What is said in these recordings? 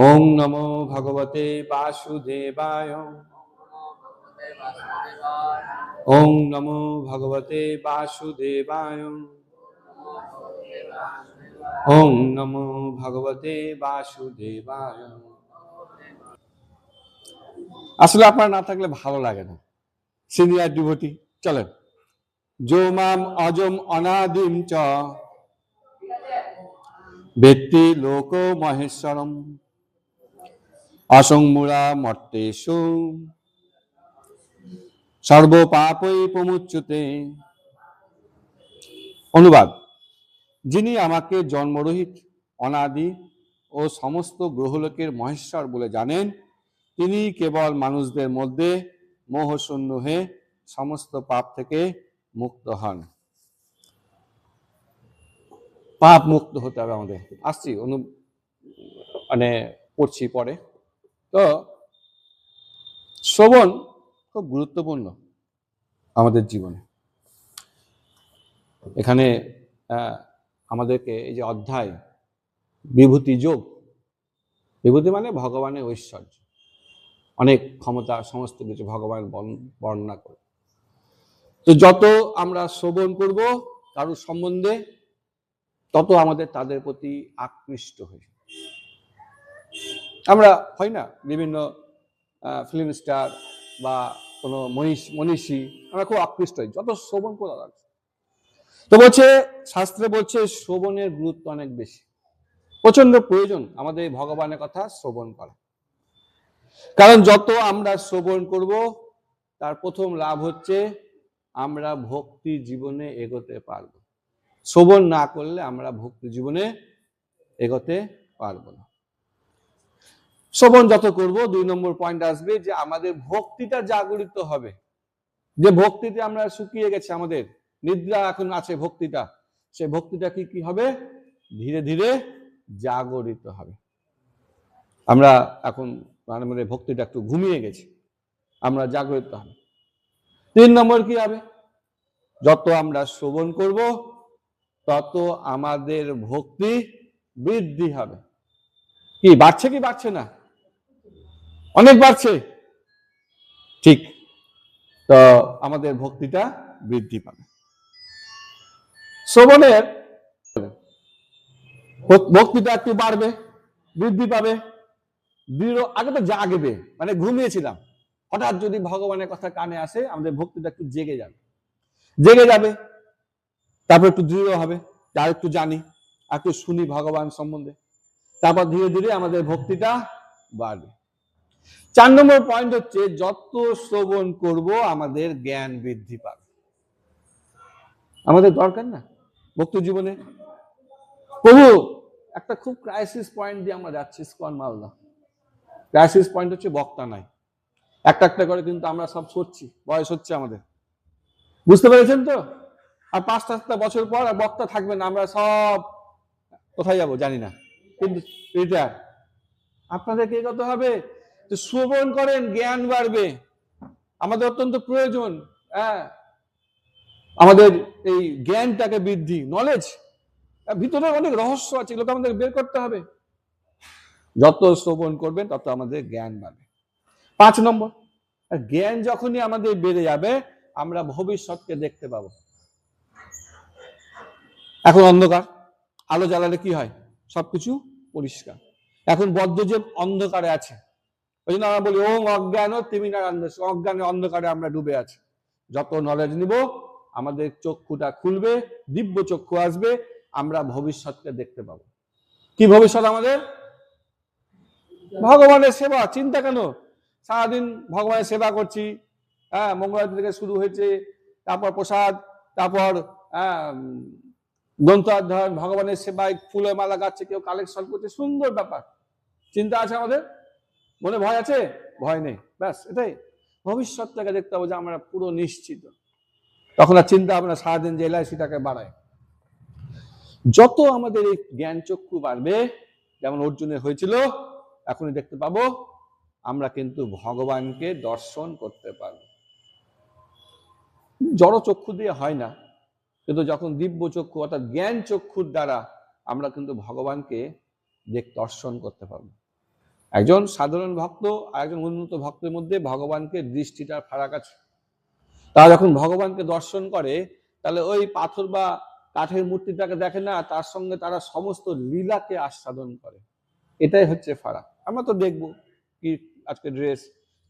ওং নমো ভগবতে বাসুদেবায়। ওং নমো ভগবতে বাসুদেবায়। ওং নমো ভগবতে বাসুদেবায়। আসলে আপনারা না থাকলে ভালো লাগে না। সিনিয়র ডিভোটি চলেন। যো মাম অজম অনাদিম চ বেত্তি লোক মহেশ্বরম অসংমূঢ়া মর্তেষু সর্ব পাপৈ প্রমুচ্যতে। অনুবাদ: যিনি আমাকে জন্মরহিত, অনাদি ও সমস্ত গ্রহলোকের মহেশ্বর বলে জানেন, তিনি কেবল মানুষদের মধ্যে মোহশূন্য হয়ে সমস্ত পাপ থেকে মুক্ত হন। পাপ মুক্ত হতে হবে আমাদের। আসছি পড়ছি পরে। তো শ্রবণ খুব গুরুত্বপূর্ণ আমাদের জীবনে। এখানে আমাদেরকে এই যে অধ্যায় বিভূতি যোগ, বিভূতি মানে ভগবানের ঐশ্বর্য, অনেক ক্ষমতা, সমস্ত কিছু ভগবান বর্ণনা করে। তো যত আমরা শ্রবণ করব কারোর সম্বন্ধে, তত আমাদের তাদের প্রতি আকৃষ্ট হই। আমরা হয় না, বিভিন্ন ফিল্ম স্টার বা কোনো মনীষী, আমরা খুব আকৃষ্ট হই যত শ্রবণ করা লাগছে। তো বলছে, শাস্ত্রে বলছে শ্রবণের গুরুত্ব অনেক বেশি, প্রচন্ড প্রয়োজন আমাদের ভগবানের কথা শ্রবণ করা। কারণ যত আমরা শ্রবণ করব, তার প্রথম লাভ হচ্ছে আমরা ভক্তি জীবনে এগোতে পারব। শ্রবণ না করলে আমরা ভক্তি জীবনে এগোতে পারবো না। শ্রবণ যত করব, 2 নম্বর পয়েন্ট আসবে যে আমাদের ভক্তিটা জাগরিত হবে। যে ভক্তিতে আমরা শুকিয়ে গেছে, আমাদের নিদ্রা এখন আছে ভক্তিটা, সে ভক্তিটা কি হবে? ধীরে ধীরে জাগরিত হবে। আমরা এখন মানে ভক্তিটা একটু ঘুমিয়ে গেছে, আমরা জাগরিত হবে। 3 নম্বর কি হবে? যত আমরা শ্রবণ করব, তত আমাদের ভক্তি বৃদ্ধি হবে। কি বাড়ছে কি বাড়ছে না? অনেক বাড়ছে। ঠিক, তো আমাদের ভক্তিটা বৃদ্ধি পাবে। শ্রবণের ভক্তিটা একটু বাড়বে, বৃদ্ধি পাবে, দৃঢ়। আগে তো জাগবে, মানে ঘুমিয়েছিলাম, হঠাৎ যদি ভগবানের কথা কানে আসে, আমাদের ভক্তিটা একটু জেগে যাবে, তারপর একটু দৃঢ় হবে, আর একটু জানি, আর একটু শুনি ভগবান সম্বন্ধে, তারপর ধীরে ধীরে আমাদের ভক্তিটা বাড়বে। 4 নম্বর পয়েন্ট হচ্ছে, যত শ্রবণ করব আমাদের জ্ঞান বৃদ্ধি পাবে। আমাদের দরকার না ভক্তি জীবনে? প্রভু, একটা খুব ক্রাইসিস পয়েন্ট দিয়ে আমরা যাচ্ছি ইসকন মালদা। ক্রাইসিস পয়েন্ট হচ্ছে বক্তা নাই। একটা একটা করে কিন্তু আমরা সব সরছি, বয়স হচ্ছে আমাদের, বুঝতে পেরেছেন তো? আর 5-7 বছর পর আর বক্তা থাকবে না, আমরা সব কোথায় যাব জানি না, কিন্তু রিটায়ার। আপনাদেরকে এগোতে হবে, তো শ্রবণ করেন, জ্ঞান বাড়বে, আমাদের অত্যন্ত প্রয়োজন। হ্যাঁ, আমাদের এই জ্ঞানটাকে বৃদ্ধি, নলেজ, ভিতরে অনেক রহস্য আছে, এগুলোকে আমাদের বের করতে হবে। যত শ্রবণ করবেন তত আমাদের জ্ঞান বাড়বে। 5 নম্বর, জ্ঞান যখনই আমাদের বেড়ে যাবে, আমরা ভবিষ্যৎকে দেখতে পাবো। এখন অন্ধকার, আলো জ্বালালে কি হয়? সবকিছু পরিষ্কার। এখন বদ্ধ যে অন্ধকারে আছে, ওই জন্য আমরা বলি ওং অজ্ঞান তিমিরান্ধস্য, অজ্ঞানে অন্ধকারে আমরা ডুবে আছি। যত নলেজ নিব, আমাদের চক্ষুটা খুলবে, দিব্য চক্ষু আসবে, আমরা ভবিষ্যৎকে দেখতে পাবো। কি ভবিষ্যৎ আমাদের? ভগবানের সেবা। চিন্তা কেন? সারাদিন ভগবানের সেবা করছি, হ্যাঁ, মঙ্গলারতি থেকে শুরু হয়েছে, তারপর প্রসাদ, তারপর গ্রন্থ অধ্যয়ন, ভগবানের সেবায় ফুলের মালা গাচ্ছে, কেউ কালেকশন করছে, সুন্দর ব্যাপার। চিন্তা আছে আমাদের মনে? ভয় আছে? ভয় নেই, ব্যাস এটাই। ভবিষ্যৎটাকে দেখতে হবে যে আমরা পুরো নিশ্চিত, তখন আর চিন্তা হবে না, সারাদিন যে এলআইসিটাকে বাড়ায়। যত আমাদের এই জ্ঞান চক্ষু বাড়বে, যেমন অর্জুনের হয়েছিল, এখনই দেখতে পাবো, আমরা কিন্তু ভগবানকে দর্শন করতে পারবো। জড় চক্ষু দিয়ে হয় না, কিন্তু যখন দিব্য চক্ষু অর্থাৎ জ্ঞান চক্ষুর দ্বারা আমরা কিন্তু ভগবানকে দর্শন করতে পারবো। একজন সাধারণ ভক্ত আর একজন উন্নত ভক্তের মধ্যে ভগবানকে দৃষ্টিটার ফারাক আছে। তারা যখন ভগবানকে দর্শন করে তাহলে ওই পাথর বা কাঠের মূর্তিটাকে দেখে না, তার সঙ্গে তারা সমস্ত লীলাকে আস্বাদন করে। এটাই হচ্ছে ফারাক। আমরা তো দেখবো কি আজকে ড্রেস,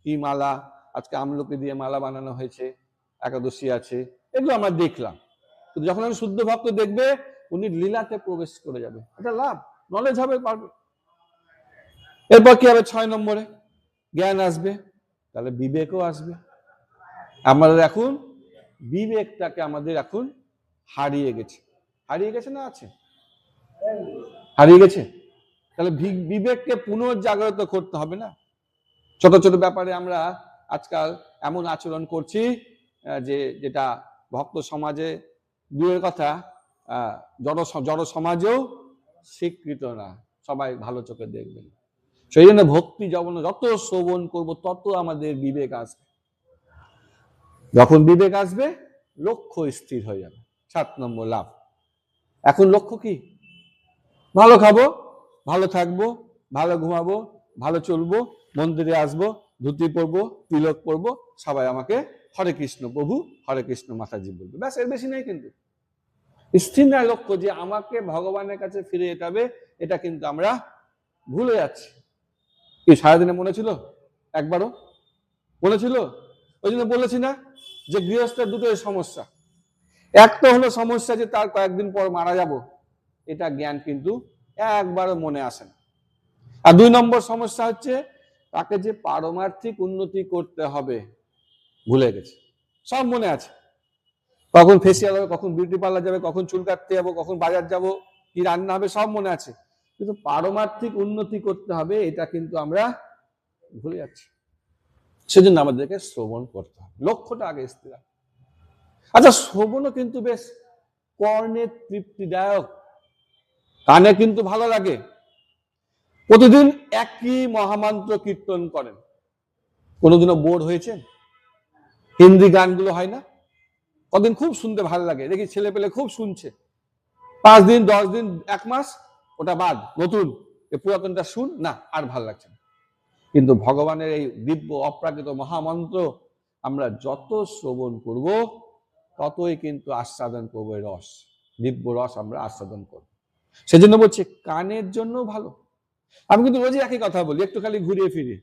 কি মালা, আজকে আমলকি দিয়ে মালা বানানো হয়েছে, একাদশী আছে, এগুলো আমরা দেখলাম। কিন্তু যখন আমি শুদ্ধ ভক্ত দেখবে, উনি লীলাতে প্রবেশ করে যাবে, এটা লাভ, নলেজ হবে, পারবে। এরপর কি হবে? 6 নম্বরে জ্ঞান আসবে, তাহলে বিবেকও আসবে। আমাদের এখন বিবেকটাকে আমাদের এখন হারিয়ে গেছে। হারিয়ে গেছে না আছে? হারিয়ে গেছে। তাহলে বিবেককে পুনর্জাগরিত করতে হবে না? ছোট ছোট ব্যাপারে আমরা আজকাল এমন আচরণ করছি যেটা ভক্ত সমাজে দূরের কথা, জড় সমাজেও স্বীকৃত না, সবাই ভালো চোখে দেখবেন। সেই জন্য ভক্তি যত শ্রবণ করব তত আমাদের বিবেক আসবে। যখন বিবেক আসবে লক্ষ্য স্থির হয়ে যাবে। 7 নম্বর লাভ। এখন লক্ষ্য কি? ভালো খাবো, ভালো থাকবো, ভালো ঘুমাবো, ভালো চলবো, মন্দিরে আসবো, ধুতি পরবো, তিলক পরবো, সবাই আমাকে হরে কৃষ্ণ প্রভু, হরে কৃষ্ণ মাতাজি বলবে, ব্যাস, এর বেশি নেই। কিন্তু স্থির না লক্ষ্য যে আমাকে ভগবানের কাছে ফিরে যেতে হবে, এটা কিন্তু আমরা ভুলে যাচ্ছি। কি সারাদিনে মনে ছিল? একবারও মনে ছিল? ওই জন্য বলেছি না যে গৃহস্থের দুটোই সমস্যা। এক তো হলো সমস্যা যে তার কয়েকদিন পর মারা যাব, এটা জ্ঞান কিন্তু একবারও মনে আসে না। আর 2 নম্বর সমস্যা হচ্ছে তাকে যে পারমার্থিক উন্নতি করতে হবে ভুলে গেছে। সব মনে আছে, কখন ফেসিয়াল হবে, কখন বিউটি পার্লার যাবে, কখন চুল কাটতে যাবো, কখন বাজার যাব, কি রান্না হবে, সব মনে আছে। কিন্তু পারমার্থিক উন্নতি করতে হবে এটা কিন্তু আমরা ভুলে যাচ্ছি। সেজন্য আমাদেরকে শ্রবণ করতে হবে, লক্ষ্যটা আগে স্থির। আচ্ছা, শ্রবণও কিন্তু বেশ কর্ণের তৃপ্তিদায়ক, কানে কিন্তু ভালো লাগে। প্রতিদিন একই মহামন্ত্র কীর্তন করেন, কোনোদিনও বোর হয়েছেন? হিন্দি গানগুলো হয় না, কদিন খুব শুনতে ভালো লাগে, দেখি ছেলে পেলে খুব শুনছে, 5 দিন 10 দিন 1 মাস ওটা বাদ, নতুন পুরাতনটা শুন না, আর ভাল লাগছে না। কিন্তু ভগবানের এই দিব্য অপ্রাকৃত মহামন্ত্র আমরা যত শ্রবণ করব ততই কিন্তু আস্বাদন করবো, রস, দিব্য রস আমরা আস্বাদন করব। সেজন্য বলছে কানের জন্য ভালো। আমি কিন্তু রোজই একই কথা বলি, একটু খালি ঘুরিয়ে ফিরিয়ে,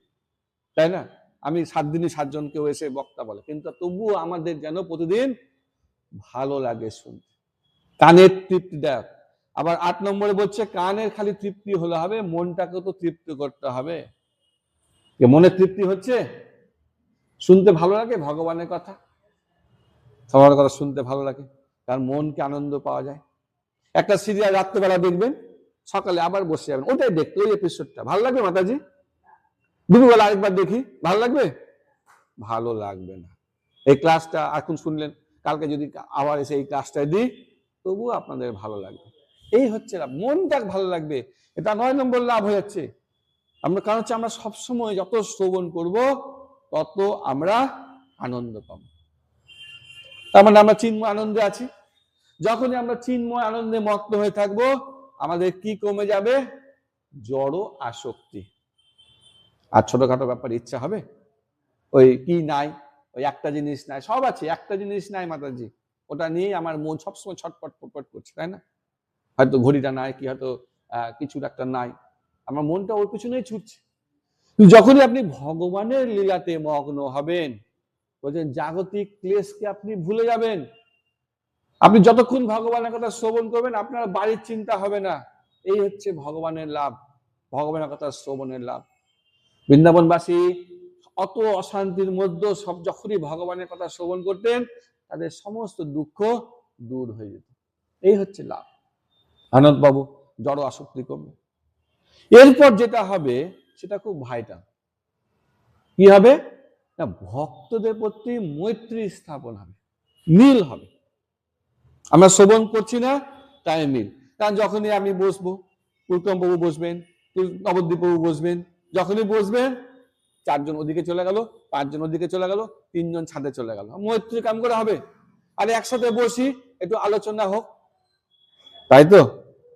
তাই না? আমি 7 দিনই 7 জন কেউ এসে বক্তা বলে, কিন্তু তবুও আমাদের যেন প্রতিদিন ভালো লাগে শুনতে, কানের তৃপ্তি দেয়। আবার 8 নম্বরে বলছে কানের খালি তৃপ্তি হলে হবে, মনটাকে তো তৃপ্তি করতে হবে। মনের তৃপ্তি হচ্ছে শুনতে ভালো লাগে ভগবানের কথা, সবার কথা শুনতে ভালো লাগে, কারণ মনকে আনন্দ পাওয়া যায়। একটা সিরিয়াল রাত্রেবেলা দেখবেন, সকালে আবার বসে যাবেন ওটাই দেখতে, ওই এপিসোডটা ভালো লাগবে মাতাজি, দুপুরবেলা আরেকবার দেখি, ভালো লাগবে? ভালো লাগবে না। এই ক্লাসটা এখন শুনলেন, কালকে যদি আবার এসে এই ক্লাসটায় দিই তবুও আপনাদের ভালো লাগবে। এই হচ্ছে লাভ, মনটা ভালো লাগবে, এটা 9 নম্বর লাভ হয়ে যাচ্ছে। আমরা কারণ হচ্ছে আমরা সবসময় যত শ্রবণ করব তত আমরা আনন্দ পাব। তার মানে আমরা চিন্ময় আনন্দে আছি। যখনই আমরা চিন্ময় আনন্দে মত্ত হয়ে থাকব, আমাদের কি কমে যাবে? জড় আসক্তি। আর ছোটখাটো ব্যাপারে ইচ্ছা হবে, ওই কি নাই, ওই একটা জিনিস নাই, সব আছে, একটা জিনিস নাই মাতাজি, ওটা নিয়েই আমার মন সবসময় ছটপট ফটপট করছে, তাই না? হয়তো ঘড়িটা নাই, কি হয়তো কিছু একটা নাই, আমার মনটা ওর পিছনেই ছুটছে। যখনই আপনি ভগবানের লীলাতে মগ্ন হবেন, বলছেন জাগতিক ক্লেশকে আপনি ভুলে যাবেন। আপনি যতক্ষণ ভগবানের কথা শ্রবণ করবেন আপনার বাড়ির চিন্তা হবে না। এই হচ্ছে ভগবানের লাভ, ভগবানের কথা শ্রবণের লাভ। বৃন্দাবনবাসী অত অশান্তির মধ্যে সব যখনই ভগবানের কথা শ্রবণ করতেন তাদের সমস্ত দুঃখ দূর হয়ে যেত। এই হচ্ছে লাভ। আনন্দ বাবু জড় আসক্তি কমবে। এরপর যেটা হবে সেটা খুব ভাইটাল। কি হবে না? ভক্তদের প্রতি মৈত্রী স্থাপন হবে, মিল হবে। আমরা শ্রবণ করছি না তাই মিল। কারণ যখনই আমি বসবো, পুরুতম বাবু বসবেন, নবদ্বীপ বাবু বসবেন, যখনই বসবেন 4 জন ওদিকে চলে গেল, 5 জন ওদিকে চলে গেল, 3 জন ছাদে চলে গেল, মৈত্রী কাম করে হবে। আর একসাথে বসি, একটু আলোচনা হোক, তাই তো?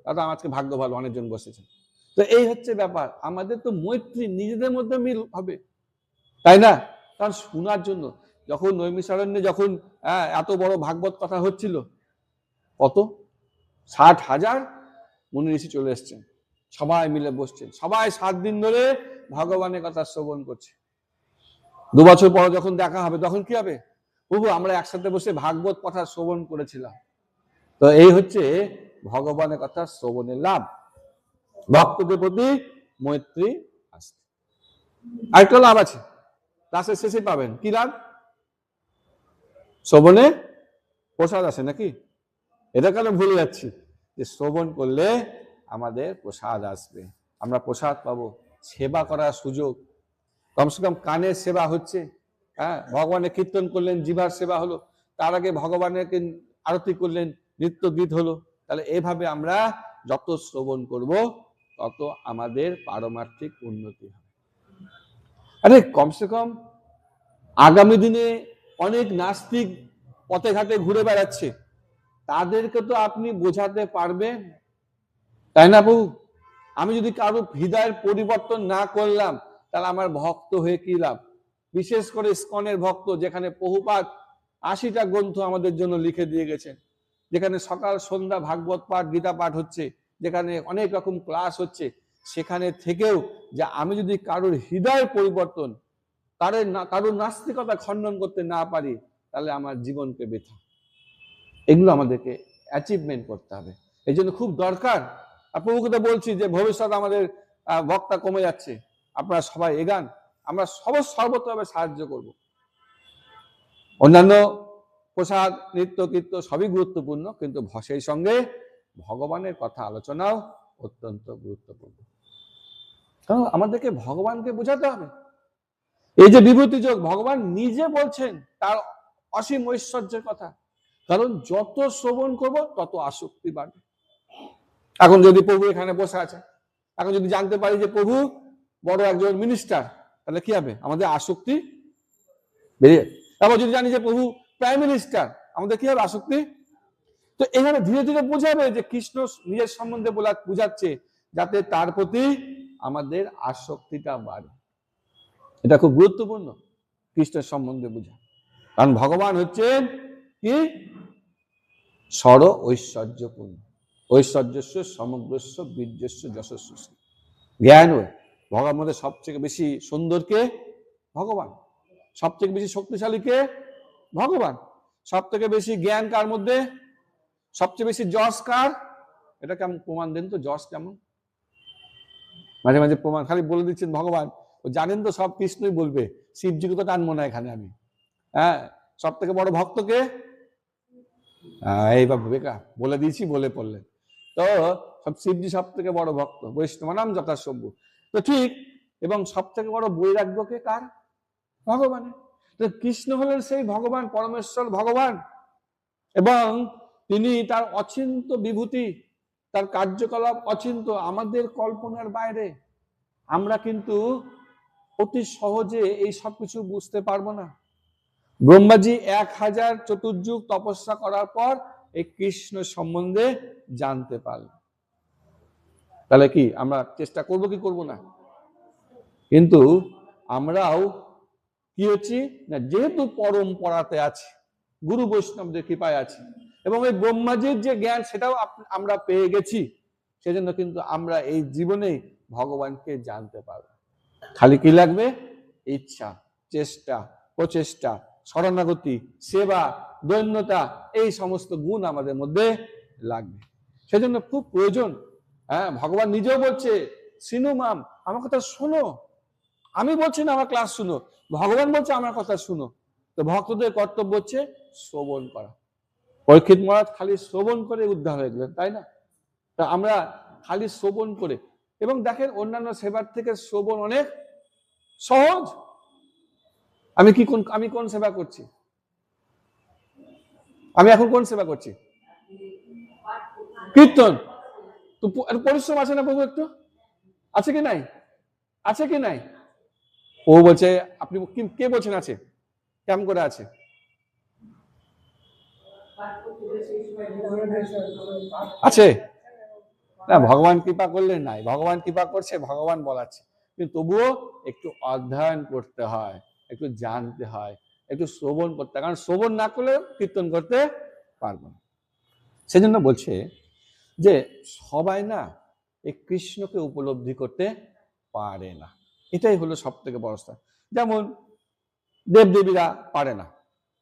দাদা আজকে ভাগ্য ভালো, অনেকজন বসেছেন। তো তো এই হচ্ছে ব্যাপার, আমাদের তো মৈত্রী, নিজেদের মধ্যে মিল হবে, তাই না? কারণ শোনার জন্য যখন নৈমিষারণ্যে যখন এত বড় ভাগবত কথা হচ্ছিল, কত 60,000 মুনি ঋষি চলে এসছেন, সবাই মিলে বসছেন, সবাই 7 দিন ধরে ভগবানের কথা শ্রবণ করছে। 2 বছর পর যখন দেখা হবে তখন কি হবে? প্রভু আমরা একসাথে বসে ভাগবত কথা শ্রবণ করেছিলাম। তো এই হচ্ছে ভগবানের কথা শ্রবণের লাভ, ভক্তদের প্রতি মৈত্রী আসছে। আরেকটা লাভ আছে, ক্লাসের শেষে পাবেন, কি লাভ? শ্রবণে প্রসাদ আছে নাকি? এটা কেন ভুলে যাচ্ছি, যে শ্রবণ করলে আমাদের প্রসাদ আসবে, আমরা প্রসাদ পাবো, সেবা করার সুযোগ, কমসে কম কানের সেবা হচ্ছে, ভগবানের কীর্তন করলেন, জিভার সেবা হলো, তার আগে ভগবানের আরতি করলেন, নৃত্য গীত হলো। তাহলে এভাবে আমরা যত শ্রবণ করব তত আমাদের পারমার্থিক উন্নতি হবে। আরে কমসে কম আগামী দিনে অনেক নাস্তিক পথে ঘাটে ঘুরে বেড়াচ্ছে, তাদেরকে তো আপনি বোঝাতে পারবেন, তাই না প্রভু? আমি যদি কারো হৃদয়ের পরিবর্তন না করলাম তাহলে আমার ভক্ত হয়ে কি লাভ? বিশেষ করে ইসকনের ভক্ত, যেখানে প্রভুপাদ 80টা গ্রন্থ আমাদের জন্য লিখে দিয়ে গেছেন, যেখানে সকাল সন্ধ্যা ভাগবত পাঠ, গীতা পাঠ হচ্ছে, যেখানে অনেক রকম ক্লাস হচ্ছে, সেখানে থেকেও যে আমি যদি কারোর হৃদয়ের পরিবর্তন, কারোর নাস্তিকতা খণ্ডন করতে না পারি, তাহলে আমার জীবনকে বৃথা। এগুলো আমাদেরকে অ্যাচিভমেন্ট করতে হবে, এই জন্য খুব দরকার। প্রভুকে তো বলছি যে ভবিষ্যৎ আমাদের বক্তা কমে যাচ্ছে, আপনারা সবাই এগান, আমরা সর্বতভাবে সাহায্য করব। অন্যান্য প্রসাদ, নৃত্য কীর্ত সবই গুরুত্বপূর্ণ, কিন্তু সেই সঙ্গে ভগবানের কথা আলোচনাও অত্যন্ত গুরুত্বপূর্ণ। কারণ আমাদেরকে ভগবানকে বোঝাতে হবে। এই যে বিভূতি যোগ, ভগবান নিজে বলছেন তার অসীম ঐশ্বর্যের কথা, কারণ যত শ্রবণ করব তত আসক্তি বাড়বে। এখন যদি প্রভু এখানে বসে আছে, এখন যদি জানতে পারি যে প্রভু বড় একজন মিনিস্টার, তাহলে কি হবে? আমাদের আসক্তি বেরিয়ে। তারপর যদি জানি যে প্রভু প্রাইম মিনিস্টার, আমাদের কি হবে? আসক্তি। তো এখানে ধীরে ধীরে বোঝাবে যে কৃষ্ণ নিজের সম্বন্ধে বুঝাচ্ছে যাতে তার প্রতি আমাদের আসক্তিটা বাড়ে। এটা খুব গুরুত্বপূর্ণ, কৃষ্ণের সম্বন্ধে বোঝা। কারণ ভগবান হচ্ছেন কি? সর ঐশ্বর্যপূর্ণ, ঐশ্বর্যস্য সমগ্রস্য বীর্যস্য যশস্য। জ্ঞান ভগবান মধ্যে সবচেয়ে বেশি সুন্দর কে? ভগবান। সবচেয়ে বেশি শক্তিশালী কে? ভগবান। সব থেকে বেশি জ্ঞান কার মধ্যে? সবচেয়ে বেশি যশ কার? এটা কেমন প্রমাণ দেন তো, যশ কেমন? মাঝে মাঝে প্রমাণ খালি বলে দিচ্ছেন ভগবান, ও জানেন তো সব কৃষ্ণই বলবে, শিবজিকে তো টানবো না এখানে আমি। সব থেকে বড় ভক্তকে এইবার বেকা বলে দিয়েছি, বলে পড়লেন তো। সব শিবজি সব থেকে বড় ভক্ত, বৈষ্ণব নাম যথাসভ্য তো ঠিক। এবং সব থেকে বড় বৈরাগ্যকে কার? ভগবানের। কৃষ্ণ হলেন সেই ভগবান, পরমেশ্বর ভগবান, এবং তিনি তার অচিন্ত বিভূতি, তার কার্যকলাপ অচিন্ত, আমাদের কল্পনার বাইরে। আমরা কিন্তু অতি সহজে এই সব কিছু বুঝতে পারবো না। ব্রহ্মাজি 1000 চতুর্যুগ তপস্যা করার পর এই কৃষ্ণ সম্বন্ধে জানতে পারল। তাহলে কি আমরা চেষ্টা করব কি করব না? কিন্তু আমরাও কি হচ্ছি না, যেহেতু পরম্পরাতে আছি, গুরু বৈষ্ণবদের কৃপায় আছি, এবং এই ব্রহ্মাজির যে জ্ঞান সেটাও আমরা পেয়ে গেছি, সেজন্য কিন্তু আমরা এই জীবনে ভগবানকে জানতে পারব। খালি কি লাগবে? ইচ্ছা, চেষ্টা, প্রচেষ্টা, শরণাগতি, সেবা, দৈন্যতা, এই সমস্ত গুণ আমাদের মধ্যে লাগবে। সেজন্য খুব প্রয়োজন। ভগবান নিজেও বলছে, সিনু মাম, আমার কথা শোনো। আমি বলছি না আমার ক্লাস শুনো, ভগবান বলছে আমার কথা শুনো। তো ভক্তদের কর্তব্য হচ্ছে শ্রবণ করা। পরীক্ষিত মহারাজ খালি শ্রবণ করে উদ্ধার হয়ে গেলেন, তাই না? তা আমরা খালি শ্রবণ করে, এবং দেখেন অন্যান্য সেবার থেকে শ্রবণ অনেক সহজ। আমি কোন সেবা করছি? আমি এখন কোন সেবা করছি? কীর্তন। তো পরিশ্রম আছে না প্রভু? একটু আছে কি নাই? আছে কি নাই? ও বলছে, আপনি কে বলছেন আছে? কেমন করে আছে? আছে না, ভগবান কৃপা করলে নাই, ভগবান কৃপা করছে, ভগবান বলাচ্ছে, কিন্তু তবুও একটু অধ্যয়ন করতে হয়, একটু জানতে হয়, একটু শ্রবণ করতে হয়, কারণ শ্রবণ না করলে কীর্তন করতে পারবো না। সেজন্য বলছে যে সবাই না এই কৃষ্ণকে উপলব্ধি করতে পারে না, এটাই হলো সব থেকে বড় স্তর। যেমন দেবদেবীরা পারে না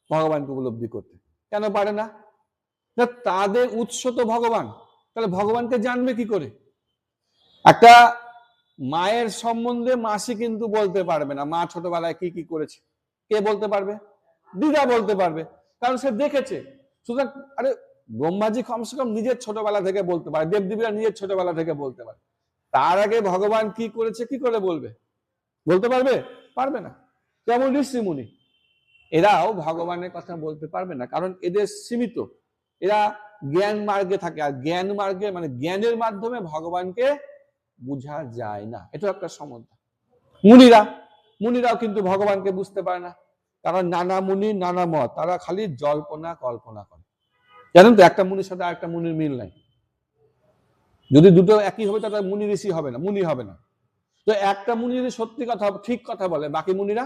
ভগবানকে উপলব্ধি করতে। কেন পারে না? তাদের উৎস তো ভগবান, তাহলে ভগবানকে জানবে কি করে? একটা মায়ের সম্বন্ধে মাসি কিন্তু বলতে পারবে না মা ছোটবেলায় কি কি করেছে, কে বলতে পারবে? দিদা বলতে পারবে, কারণ সে দেখেছে। সুতরাং আরে ব্রহ্মাজি কমসে কম নিজের ছোটবেলা থেকে বলতে পারে, দেবদেবীরা নিজের ছোটবেলা থেকে বলতে পারে, তার আগে ভগবান কি করেছে কি করে বলবে? বলতে পারবে? পারবে না। যেমন ঋষিমুনি, এরাও ভগবানের কথা বলতে পারবে না, কারণ এদের সীমিত, এরা জ্ঞান মার্গে থাকে, আর জ্ঞান মার্গে মানে জ্ঞানের মাধ্যমে ভগবানকে বুঝা যায় না, এটা একটা সমস্যা। মুনিরাও কিন্তু ভগবানকে বুঝতে পারে না, কারণ নানা মুনি নানা মত, তারা খালি জল্পনা কল্পনা করে। জানেন তো, একটা মুনির সাথে আরেকটা মুনির মিল নাই। যদি দুটো একই হবে তাহলে মুনি ঋষি হবে না, মুনি হবে না। তো একটা মুনি যদি সত্যি কথা ঠিক কথা বলে, বাকি মুনিরা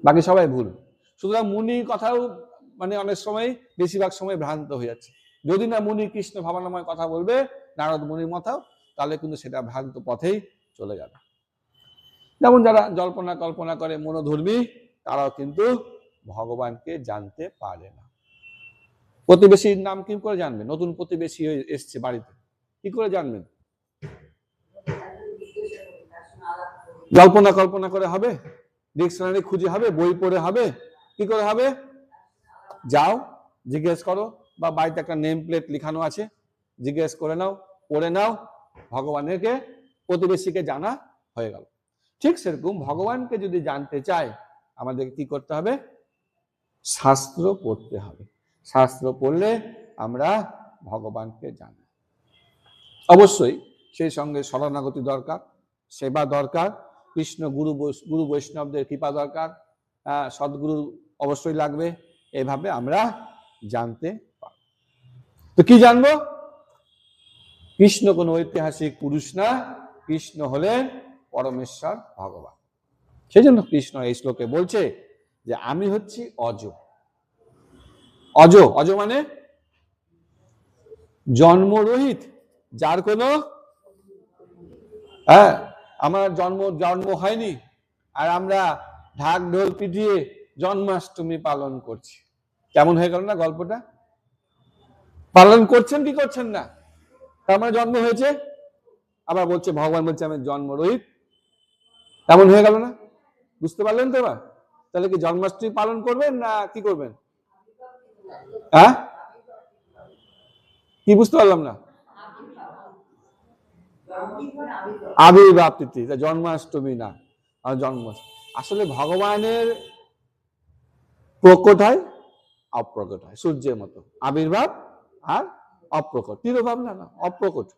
বাকি সবাই ভুল। সুতরাং মুনির কথাও মানে অনেক সময় বেশিরভাগ সময় ভ্রান্ত হয়ে যাচ্ছে। যদি না মুনি কৃষ্ণ ভাবনাময় কথা বলবে নারদ মুনির মতাও, তাহলে কিন্তু সেটা ভ্রান্ত পথেই চলে যাবে। যেমন যারা জল্পনা কল্পনা করে মনোধর্মী, তারাও কিন্তু ভগবানকে জানতে পারে না। প্রতিবেশীর নাম কি করে জানবেন? নতুন প্রতিবেশী এসছে বাড়িতে, কি করে জানবেন? জল্পনা কল্পনা করে হবে? ডিকশনারি খুঁজে হবে? বই পড়ে হবে? কি করে হবে? যাও জিজ্ঞেস করো, বা বাড়িতে একটা নেম প্লেট লিখানো আছে, জিজ্ঞেস করে নাও, পড়ে নাও, ভগবানকে প্রতিবেশীকে জানা হয়ে গেল। ঠিক সেরকম ভগবানকে যদি জানতে চাই, আমাদের কি করতে হবে? শাস্ত্র পড়তে হবে। শাস্ত্র পড়লে আমরা ভগবানকে জানি। অবশ্যই সেই সঙ্গে শরণাগতি দরকার, সেবা দরকার, কৃষ্ণ গুরু বৈষ্ণবদের কৃপা দরকার, সদ্গুরু অবশ্যই লাগবে। এভাবে আমরা জানতে পারব। তো কি জানবো? কৃষ্ণ কোন ঐতিহাসিক পুরুষ না, কৃষ্ণ হলেন পরমেশ্বর ভগবান। সেই জন্য কৃষ্ণ এই শ্লোকে বলছে যে আমি হচ্ছি অজ। অজ, অজ মানে জন্মরহিত, যার কোনো আমার জন্ম হয়নি, আর আমরা ঢাক ঢোল পিটিয়ে জন্মাষ্টমী পালন করছি। কেমন হয়ে গেল না গল্পটা? পালন করছেন কি করছেন না? তার মানে জন্ম হয়েছে, আবার বলছে ভগবান বলছে আমি জন্মরহিত, এমন হয়ে গেল না? বুঝতে পারলেন তো? এবার তাহলে কি জন্মাষ্টমী পালন করবেন না কি করবেন? কি বুঝতে পারলাম না? আবির্ভাব তিথি, জন্মাষ্টমী না, আসলে ভগবানের প্রকট হয় অপ্রকট হয়, সূর্যের মতো আবির্ভাব আর অপ্রকট, তিরোভাব না, অপ্রকট।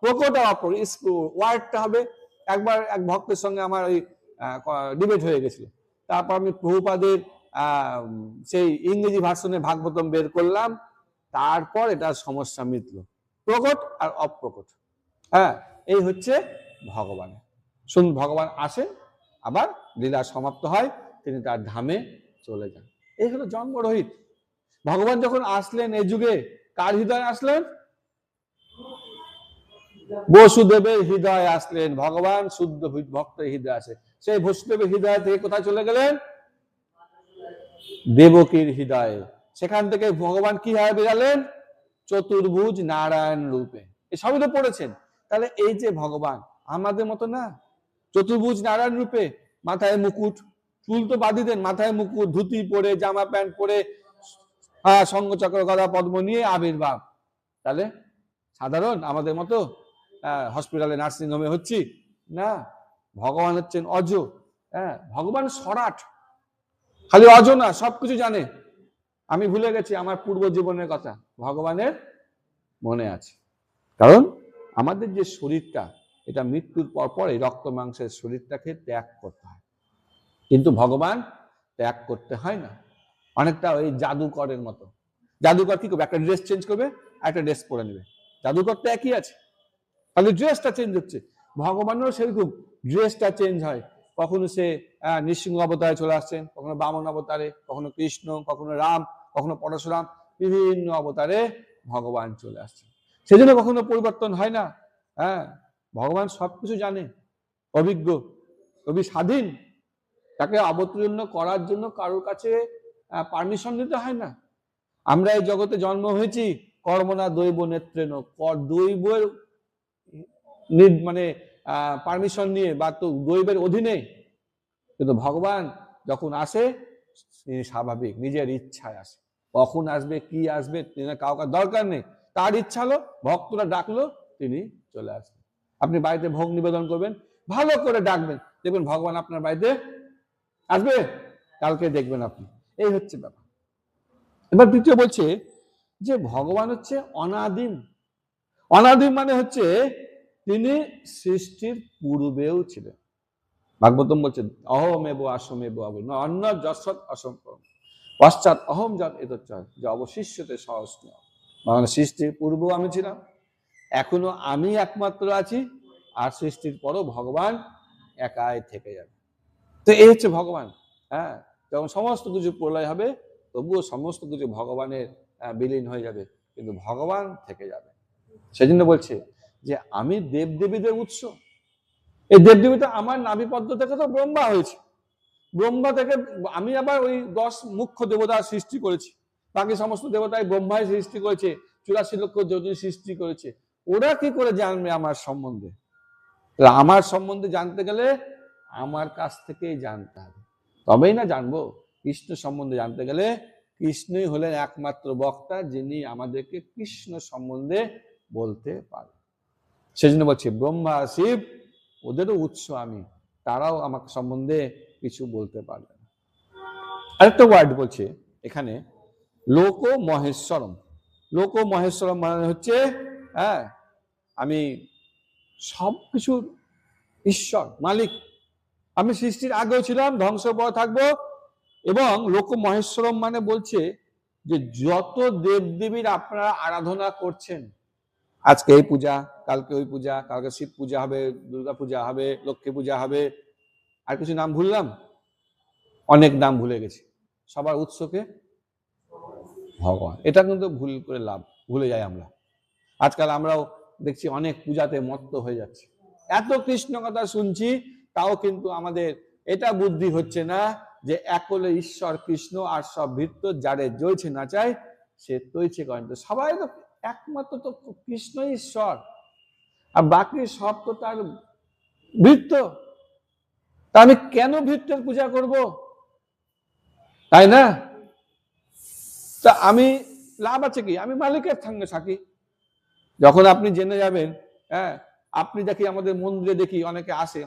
প্রকট আর অপ্রকট ওয়ার্ডটা হবে। একবার এক ভক্তের সঙ্গে আমার ওই ডিবেট হয়ে গেছিল, তারপর আমি প্রভুপাদের সেই ইংরেজি ভার্সনে ভাগবতম বের করলাম, তারপর এটা সমস্যা মিটলো। প্রকট আর অপ্রকট, এই হচ্ছে ভগবান। ভগবান আসেন, আবার লীলা সমাপ্ত হয়, তিনি তার ধামে চলে যান। এই হলো জন্মরহিত। ভগবান যখন আসলেন এই যুগে, কার হৃদয়ে আসলেন? বসুদেবের হৃদয়ে আসলেন। ভগবান শুদ্ধ ভক্তের হৃদয়ে আসে। সেই বসুদেবের হৃদয় থেকে কোথায় চলে গেলেন? দেবকীর হৃদয়ে। সেখান থেকে ভগবান কি হয় বেরালেন? চতুর্ভুজ নারায়ণ রূপে। এই সবই তো পড়েছেন। তাহলে এই যে ভগবান আমাদের মতো না, চতুর্ভুজ নারায়ণ রূপে, মাথায় মুকুট, চুল তো বাঁধি দেন, মাথায় মুকুট, ধুতি পরে, জামা প্যান্ট পরে, শঙ্খচক্র গদা পদ্ম নিয়ে আবির্ভাব। তাহলে সাধারণ আমাদের মতো হসপিটালে নার্সিং হোমে হচ্ছি না। ভগবান হচ্ছেন অজ। ভগবান সরাট, খালি অজ না, সবকিছু জানে। আমি ভুলে গেছি আমার পূর্ব জীবনের কথা, ভগবানের মনে আছে। কারণ আমাদের যে শরীরটা, এটা মৃত্যুর পর এই রক্ত মাংসের শরীরটাকে ত্যাগ করতে হয়, কিন্তু ভগবান ত্যাগ করতে হয় না। অনেকটা ওই জাদুকরের মতো। জাদুকর কি করবে? একটা ড্রেস চেঞ্জ করবে, একটা ড্রেস পরে নেবে। জাদুকর তো একই আছে, খালি ড্রেসটা চেঞ্জ হচ্ছে। ভগবানেরও সেরকম ড্রেসটা চেঞ্জ হয়। কখনো সে নৃসিংহ অবতারে চলে আসছেন, কখনো বামন অবতারে, কখনো কৃষ্ণ, কখনো রাম, কখনো পরশুরাম, বিভিন্ন অবতারে ভগবান চলে আসছেন। সেজন্য কখনো পরিবর্তন হয় না। হ্যাঁ, ভগবান সবকিছু জানে, অভিজ্ঞ, কবি স্বাধীন। তাকে অবতীর্ণ করার জন্য কারোর কাছে পারমিশন নিতে হয় না। আমরা এই জগতে জন্ম হয়েছি কর্মনা দৈব নেত্রেন, দৈবের মানে পারমিশন নিয়ে বা তো দৈবের অধীনে। কিন্তু ভগবান যখন আসে তিনি স্বাভাবিক নিজের ইচ্ছায় আসে। কখন আসবে, কি আসবে, কাউকে দরকার নেই। তার ইচ্ছা হলো, ভক্তরা ডাকলো, তিনি চলে আসবেন। আপনি বাড়িতে ভোগ নিবেদন করবেন, ভালো করে ডাকবেন, দেখবেন ভগবান আপনার বাড়িতে আসবে, কালকে দেখবেন আপনি। এই হচ্ছে ব্যাপার। এবার দ্বিতীয় বলছে যে ভগবান হচ্ছে অনাদিম। অনাদিম মানে হচ্ছে তিনি সৃষ্টির পূর্বেও ছিলেন। ভাগবতম বলছেন অহমেব আসমেব অন্য যশৎ অসম্পর্ণ পশ্চাৎ অহম জাত এতচ্ছয় যে অবশিষ্যতে সহস্র। মানে সৃষ্টির পূর্বেও আমি ছিলাম, এখনো আমি একমাত্র আছি, আর সৃষ্টির পরও ভগবান একাই থেকে যাবে। তো এই হচ্ছে ভগবান। হ্যাঁ, যখন সমস্ত কিছু প্রলয় হবে তবুও সমস্ত কিছু ভগবানের বিলীন হয়ে যাবে, কিন্তু ভগবান থেকে যাবে। সেজন্য বলছে যে আমি দেবদেবীদের উৎস। এই দেবদেবীটা আমার নাভিপদ্ম থেকে তো ব্রহ্মা হয়েছে, ব্রহ্মা থেকে আমি আবার ওই 10 মুখ্য দেবতার সৃষ্টি করেছি, বাকি সমস্ত দেবতাই ব্রহ্মায় সৃষ্টি করেছে, 84 লক্ষ যোগী সৃষ্টি করেছে। ওরা কি করে জানবে আমার সম্বন্ধে? আমার সম্বন্ধে জানতে গেলে আমার কাছ থেকেই জানতে হবে, তবেই না জানবো। কৃষ্ণ সম্বন্ধে জানতে গেলে কৃষ্ণই হলেন একমাত্র বক্তা, যিনি আমাদেরকে কৃষ্ণ সম্বন্ধে বলতে পারে। সেজন্য বলছি ব্রহ্মা শিব ওদেরও উৎস আমি, তারাও আমার সম্বন্ধে কিছু বলতে পারবে না। আরেকটা ওয়ার্ড বলছে এখানে লোক মহেশ্বরম। লোক মহেশ্বরম মানে হচ্ছে আমি সবকিছুর ঈশ্বর, মালিক। আমি সৃষ্টির আগেও ছিলাম, ধ্বংস পরে থাকবো। এবং লোক মহেশ্বরম মানে বলছে যে যত দেবদেবীর আপনারা আরাধনা করছেন, আজকে এই পূজা, কালকে ওই পূজা, কালকে শিব পূজা হবে, দুর্গা পূজা হবে, লক্ষ্মী পূজা হবে, আর কিছু নাম ভুললাম, অনেক নাম ভুলে গেছি। সবার উৎসকে ভগবান। এটা কিন্তু ভুল করে লাভ, ভুলে যাই আমরা। আজকাল আমরাও দেখছি অনেক পূজাতে মত্ত হয়ে যাচ্ছে। এত কৃষ্ণ কথা শুনছি, তাও কিন্তু আমাদের এটা বুদ্ধি হচ্ছে না যে একলে ঈশ্বর কৃষ্ণ, আর সব ভৃত্য যারে জয়ছে না চায় সে তৈছে করেন। তো সবাই তো একমাত্র তো কৃষ্ণ ঈশ্বর, আর বাকি সব তো তার ভৃত্য। তা আমি কেন ভৃত্যের পূজা করব? তাই না? তা আমি লাভ আছে কি? আমি মালিকের সঙ্গে থাকি। যখন আপনি জেনে যাবেন, আপনি দেখি আমাদের মন্দিরে দেখি অনেকে আসে,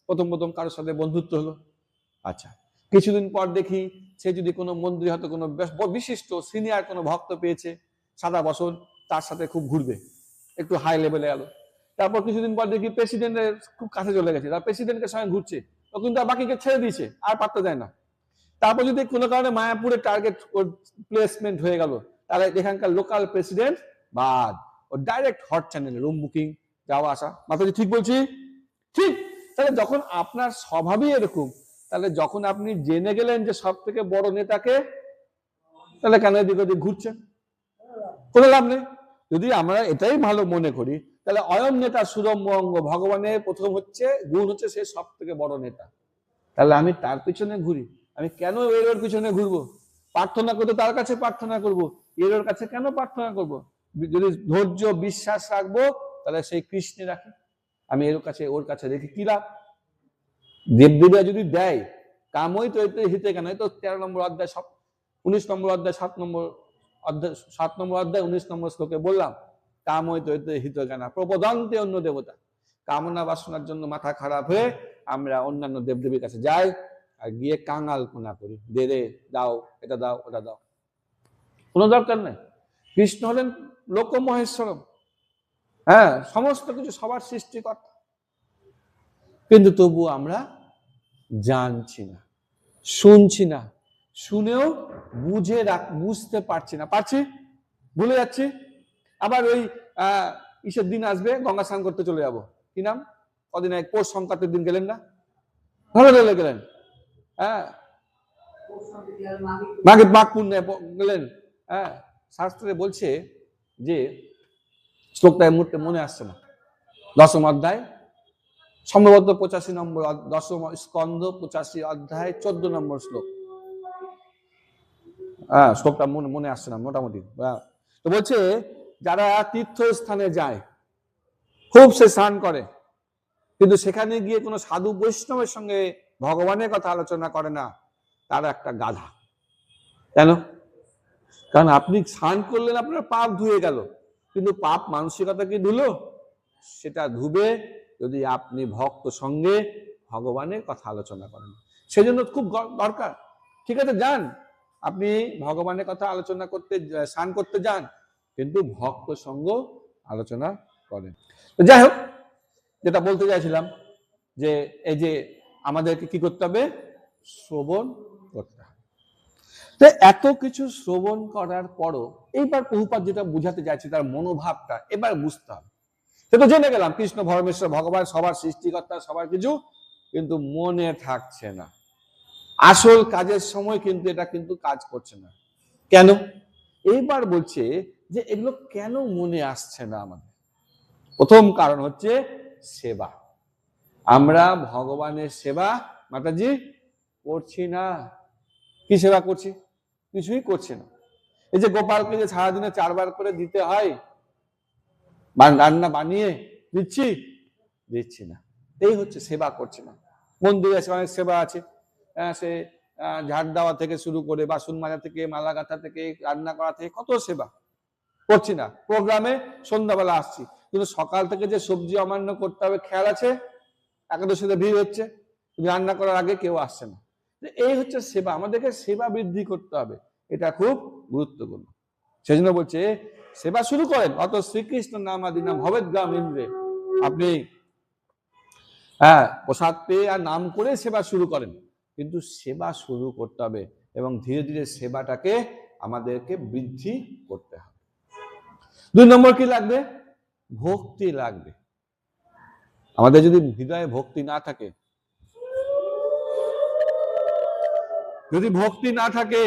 প্রথম প্রথম কারোর সাথে বন্ধুত্ব হলো, আচ্ছা, কিছুদিন পর দেখি সে যদি কোনো মন্দিরে হয়তো কোনো বিশিষ্ট সিনিয়র কোনো ভক্ত পেয়েছে, সাদা বছর, তার সাথে খুব ঘুরবে, একটু হাই লেভেলে গেল। তারপর কিছুদিন পর দেখি প্রেসিডেন্টের খুব কাছে চলে গেছে, তার প্রেসিডেন্টের সঙ্গে ঘুরছে, ও কিন্তু বাকিকে ছেড়ে দিয়েছে, আর পাত্তা দেয় না। তারপর যদি কোনো কারণে মায়াপুরে টার্গেট প্লেসমেন্ট হয়ে গেল, তাহলে এখানকার লোকাল প্রেসিডেন্ট বাদ, ও ডাইরেক্ট হট চ্যানেলে রুম বুকিং, যাওয়া আসা। মাতাজি ঠিক বলছি? ঠিক। তাহলে যখন আপনার স্বভাবই এরকম, তাহলে যখন আপনি জেনে গেলেন যে সব থেকে বড় নেতাকে, তাহলে কেন এদিক ওদিক ঘুরছেন? কোনো লাভ নেই। যদি আমরা এটাই ভালো মনে করি, তাহলে অয়ম নেতা সুরম্য অঙ্গ, ভগবানের প্রথম হচ্ছে গুণ হচ্ছে সে সব থেকে বড় নেতা, তাহলে আমি তার পিছনে ঘুরি। আমি কেন এর পিছনে ঘুরবো? প্রার্থনা করতে তার কাছে প্রার্থনা করব, এর কাছে কেন প্রার্থনা করব? যদি ধৈর্য বিশ্বাস রাখবো, তাহলে সেই কৃষ্ণে রাখি। আমি এর কাছে ওর কাছে রেখে কি লাভ? দেবদেবীরা যদি দেয়, কামই তো হিতে কেন, তো 13 নম্বর অধ্যায়, 19 নম্বর অধ্যায়, 7 নম্বর অধ্যায়, 7 নম্বর অধ্যায় 19 নম্বর শ্লোকে বললাম, কামই তো হিত কেন প্রপদান্তে অন্য দেবতা। কামনা বাসনার জন্য মাথা খারাপ হয়ে আমরা অন্যান্য দেবদেবীর কাছে যাই, আর গিয়ে কাঙাল কোনা করি, দে দে, দাও, এটা দাও, ওটা দাও, কোনো দরকার নেই। কৃষ্ণ হলেন লোক মহেশ্বরম, সমস্ত কিছু সবার সৃষ্টিকর্তা, কিন্তু তবু আমরা জানছি না, শুনছি না, শুনেও বুঝতে পারছি না, ভুলে যাচ্ছি। আবার ওই ইসের দিন আসবে, গঙ্গা স্নান করতে চলে যাব, কি নাম, কদিন আগে পৌষ সংক্রান্তির দিন গেলেন না, ভালো চলে গেলেন, হ্যাঁ মাঘ পূর্ণিমায় গেলেন। হ্যাঁ, শাস্ত্রে বলছে যে, শ্লোকটা এই মুহূর্তে মনে আসছে না, 10ম অধ্যায় সম্ভবত 85 নম্বর, 10ম স্কন্ধ 85 অধ্যায় 14 নম্বর শ্লোক। হ্যাঁ, শ্লোকটা মনে আসছে না মোটামুটি। তো বলছে যারা তীর্থস্থানে যায়, খুব সে স্নান করে, কিন্তু সেখানে গিয়ে কোনো সাধু বৈষ্ণবের সঙ্গে ভগবানের কথা আলোচনা করে না, তার একটা গাধা। কেন? কারণ আপনি স্নান করলেন, আপনার পাপ ধুয়ে গেল, কিন্তু পাপ মানসিকতা কি ধুলো? সেটা ধুবে যদি আপনি ভক্ত সঙ্গে ভগবানের কথা আলোচনা করেন। সেজন্য খুব দরকার। ঠিক আছে, যান আপনি ভগবানের কথা আলোচনা করতে, স্নান করতে যান, কিন্তু ভক্ত সঙ্গ আলোচনা করেন। তো যাই হোক, যেটা বলতে চাইছিলাম যে এই যে আমাদেরকে কি করতে হবে, শ্রবণ করতে হবে। তো এত কিছু শ্রবণ করার পরও এইবার প্রভুপাদ যেটা বুঝাতে চাইছে তার মনোভাবটা এবার বুঝতে হবে। সে তো জেনে গেলাম কৃষ্ণ পরমেশ্বর ভগবান সবার সৃষ্টিকর্তা, সবার কিছু, কিন্তু মনে থাকছে না, আসল কাজের সময় কিন্তু এটা কিন্তু কাজ করছে না। কেন? এইবার বলছে যে এগুলো কেন মনে আসছে না আমাদের। প্রথম কারণ হচ্ছে সেবা। আমরা ভগবানের সেবা মাতাজি করছি না। কি সেবা করছি? কিছুই করছি না। এই যে গোপালকে যে সারাদিনে 4 বার করে দিতে হয়, রান্না বানিয়ে দিচ্ছি না, এই হচ্ছে সেবা করছি না। মন্দিরে অনেক সেবা আছে, সে ঝাড় দেওয়া থেকে শুরু করে বাসন মাজা থেকে মালা গাঁথা থেকে রান্না করা থেকে কত সেবা করছি না। প্রোগ্রামে সন্ধ্যাবেলা আসছি, কিন্তু সকাল থেকে যে সবজি অমান্য করতে হবে খেয়াল আছে? একাদশীতে ভিড় হচ্ছে, রান্না করার আগে কেউ আসছে না। এই হচ্ছে সেবা, আমাদেরকে সেবা বৃদ্ধি করতে হবে, এটা খুব গুরুত্বপূর্ণ। সেজন্য বলছে সেবা শুরু করেন, অত শ্রীকৃষ্ণ নাম আদি নাম ভবেদ গ্রাম ইন্দ্রে। আপনি প্রসাদ পেয়ে আর নাম করে সেবা শুরু করেন, কিন্তু সেবা শুরু করতে হবে এবং ধীরে ধীরে সেবাটাকে আমাদেরকে বৃদ্ধি করতে হবে। 2 নম্বর কি লাগবে? ভক্তি লাগবে। আমাদের যদি হৃদয়ে ভক্তি না থাকে, যদি ভক্তি না থাকে,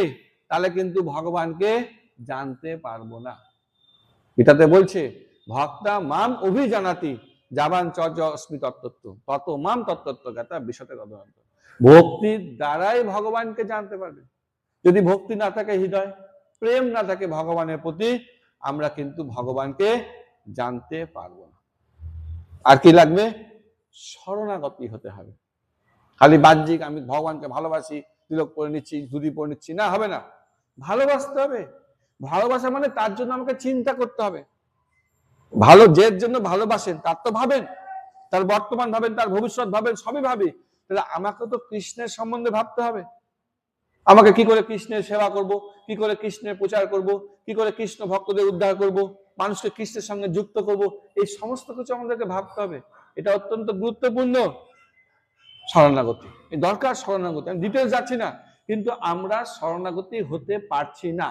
তাহলে কিন্তু ভগবানকে জানতে পারবো না। এটাতে বলছে ভক্তা মাম অভিজানাতি যাবান চর্য অস্মি তত্ত্ব তত মাম তত্ত্ব জ্ঞাতা বিশতে তদন্ত। ভক্তির দ্বারাই ভগবানকে জানতে পারবে। যদি ভক্তি না থাকে, হৃদয় প্রেম না থাকে ভগবানের প্রতি, আমরা কিন্তু ভগবানকে জানতে পারবো না। আর কি লাগবে? শরণাগতি হতে হবে। খালি বাহ্যিক আমি ভগবানকে ভালোবাসি, তিলক পরে নিচ্ছি, ধুতি পরে নিচ্ছি, না, হবে না। ভালোবাসতে হবে। ভালোবাসা মানে তার জন্য আমাকে চিন্তা করতে হবে। ভালো যে জন্য ভালোবাসেন তার তো ভাবেন, তার বর্তমান ভাবেন, তার ভবিষ্যৎ ভাবেন, সবই ভাবি। তাহলে আমাকে তো কৃষ্ণের সম্বন্ধে ভাবতে হবে। আমাকে কি করে কৃষ্ণের সেবা করব, কি করে কৃষ্ণের প্রচার করব, কি করে কৃষ্ণ ভক্তদের উদ্ধার করব, মানুষকে কৃষ্ণের সঙ্গে যুক্ত করব, এই সমস্ত কিছু আমাদেরকে ভাবতে হবে। এটা অত্যন্ত গুরুত্বপূর্ণ। শরণাগতি এই দরকার, শরণাগতি। আমি ডিটেলস যাচ্ছি না, কিন্তু আমরা শরণাগতি হতে পারছি না।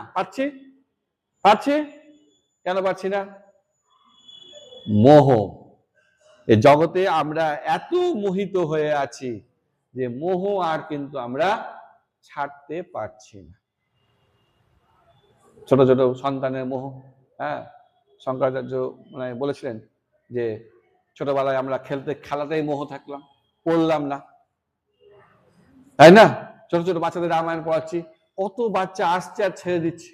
পারছি কেন পারছি না? মোহ। এই জগতে আমরা এত মোহিত হয়ে আছি যে মোহ আর কিন্তু আমরা ছাড়তে পারছি না। ছোট ছোট সন্তানের মোহ। শঙ্করাচার্য মানে বলেছিলেন যে ছোটবেলায় আমরা খেলাতেই মোহ থাকলাম, পড়লাম না, তাই না? ছোট ছোট বাচ্চাদের রামায়ণ পড়াচ্ছি, কত বাচ্চা আসছে আর ছেড়ে দিচ্ছে।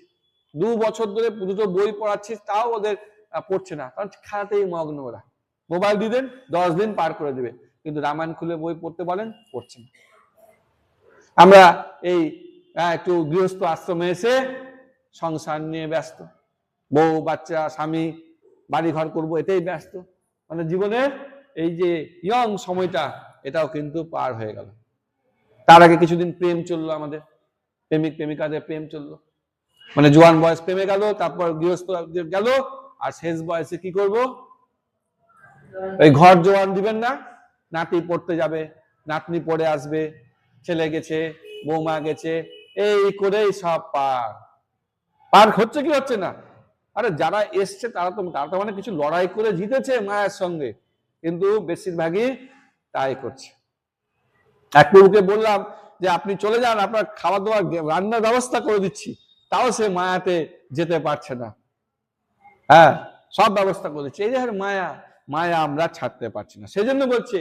2 বছর ধরে 2টো বই পড়াচ্ছি, তাও ওদের পড়ছে না, কারণ খেলাতেই মগ্ন ওরা। মোবাইল দিয়ে দেন, 10 দিন পার করে দেবে, কিন্তু রামায়ণ খুলে বই পড়তে বলেন, পড়ছে না। আমরা এই একটু গৃহস্থ আশ্রমে এসে সংসার নিয়ে ব্যস্ত, বউ বাচ্চা স্বামী বাড়ি ঘর করবো, এটাই ব্যস্ত। মানে জীবনের এই যে ইয়ং সময়টা, এটাও কিন্তু পার হয়ে গেল। তার আগে কিছুদিন প্রেম চললো, আমাদের প্রেমিক প্রেমিকাদের প্রেম চললো, মানে জোয়ান বয়স প্রেমে গেল, তারপর গৃহস্থ গেল, আর শেষ বয়সে কি করব? এই ঘর জোয়ান দিবেন না, নাতি পড়তে যাবে, নাতনি পড়ে আসবে, ছেলে গেছে, বৌমা গেছে, এই করেই সব পার হচ্ছে কি হচ্ছে না? আরে যারা এসছে তারা তো মানে কিছু লড়াই করে জিতেছে মায়ের সঙ্গে, কিন্তু বেশিরভাগই তাই করছে। এক প্রভুকে বললাম যে আপনি চলে যান, আপনার খাওয়া দাওয়া রান্নার ব্যবস্থা করে দিচ্ছি, তাও সে মায়াতে যেতে পারছে না। হ্যাঁ, সব ব্যবস্থা করেছে, এই যে মায়া, মায়া আমরা ছাড়তে পারছি না। সেজন্য বলছে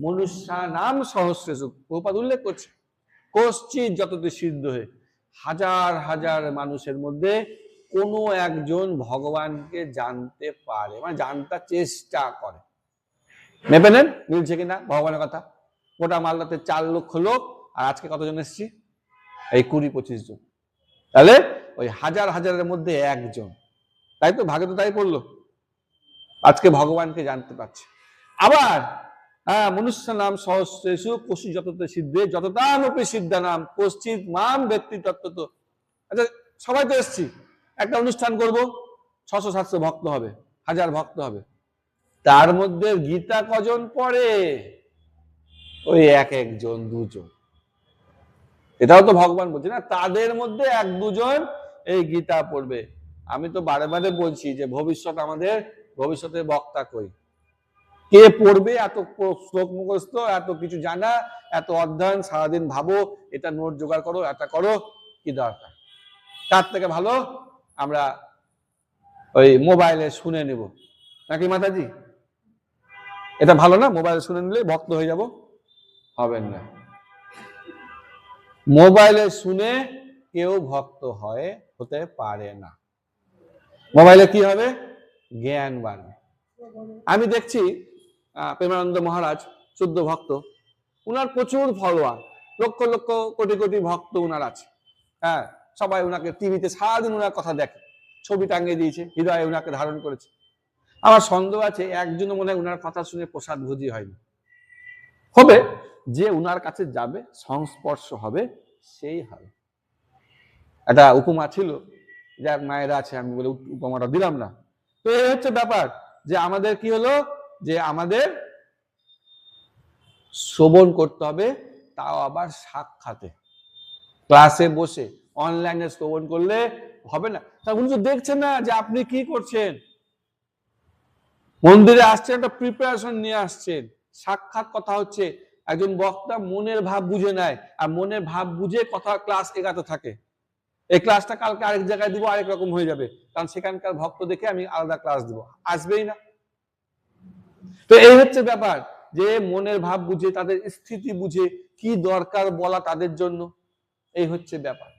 মনুষ্যা নাম সহস্রেষু, প্রভুপাদ উল্লেখ করছে কশ্চিৎ যততে সিদ্ধ হয়ে, হাজার হাজার মানুষের মধ্যে কোনো একজন ভগবানকে জানতে পারে, মানে জানতে চেষ্টা করে। মেপে নেন মিলছে কিনা ভগবানের কথা। গোটা মালদাতে 4 লক্ষ লোক, আর আজকে কতজন এসছি? এই 20-25 জন। তাহলে ওই হাজার হাজারের মধ্যে একজন, তাই তো ভাগে তো তাই পড়লো, আজকে ভগবানকে জানতে পারছে। আবার মনুষ্য নাম সহস্রেষু কশ্চিৎ যততে সিদ্ধে যততামপি সিদ্ধা নাম কশ্চিৎ মাম ব্যক্তি তত্ত্বত। আচ্ছা, সবাই তো এসছি, একটা অনুষ্ঠান করব, 600-700 ভক্ত হবে, 1000 ভক্ত হবে, তার মধ্যে গীতা কজন পড়ে? ওই 1-1 2 এটাও তো ভগবান বলছে না, তাদের মধ্যে 1-2 এই গীতা পড়বে। আমি তো বারে বারে বলছি যে ভবিষ্যতের বক্তা কই, কে পড়বে? এত শ্লোক মুখস্থ, এত কিছু জানা, এত অধ্যয়ন, সারাদিন ভাবো, এটা নোট জোগাড় করো, এটা করো, কি দরকার? তার থেকে ভালো আমরা ওই মোবাইলে শুনে নেব, নাকি মাতাজি? এটা ভালো না? মোবাইলে শুনে নিলে ভক্ত হয়ে যাব? হবেন না। মোবাইলে শুনে কেউ ভক্ত হতে পারে না। মোবাইলে কি হবে? জ্ঞান বাড়বে। আমি দেখছি প্রেমানন্দ মহারাজ, শুদ্ধ ভক্ত, উনার প্রচুর ফলোয়ার, লক্ষ লক্ষ কোটি কোটি ভক্ত উনার আছে। হ্যাঁ, সবাই উনাকে টিভিতে সারাদিন উনার কথা দেখে, ছবি টাঙিয়ে দিয়েছে, হৃদয়ে উনাকে ধারণ করেছে। আমার সন্দেহ আছে একজনও মনে হয় উনার কথা শুনে প্রসাদ ভোজি হয়নি। হবে, যে উনার কাছে যাবে, সংস্পর্শ হবে, সেই হবে। একটা উপমা ছিল, যার মায়েরা আছে, আমি বলে উপমাটা দিলাম না। তো এই হচ্ছে ব্যাপার, যে আমাদের কি হলো, যে আমাদের শ্রবণ করতে হবে, তাও আবার সাক্ষাতে, ক্লাসে বসে। অনলাইনে শ্রবণ করলে হবে না। তা উনি তো দেখছেন না যে আপনি কি করছেন, মন্দিরে আসছেন, একটা প্রিপারেশন নিয়ে আসছেন, সাক্ষাৎ কথা হচ্ছে। একজন বক্তা মনের ভাব বুঝে নেয়, আর মনের ভাব বুঝে কথা ক্লাস এগাতে থাকে। এই ক্লাসটা কালকে আরেক জায়গায় দিব, আরেক রকম হয়ে যাবে, কারণ সেখানকার ভক্ত দেখে আমি আলাদা ক্লাস দিব, আসবেই না। তো এই হচ্ছে ব্যাপার, যে মনের ভাব বুঝে, তাদের স্থিতি বুঝে, কি দরকার বলা তাদের জন্য, এই হচ্ছে ব্যাপার।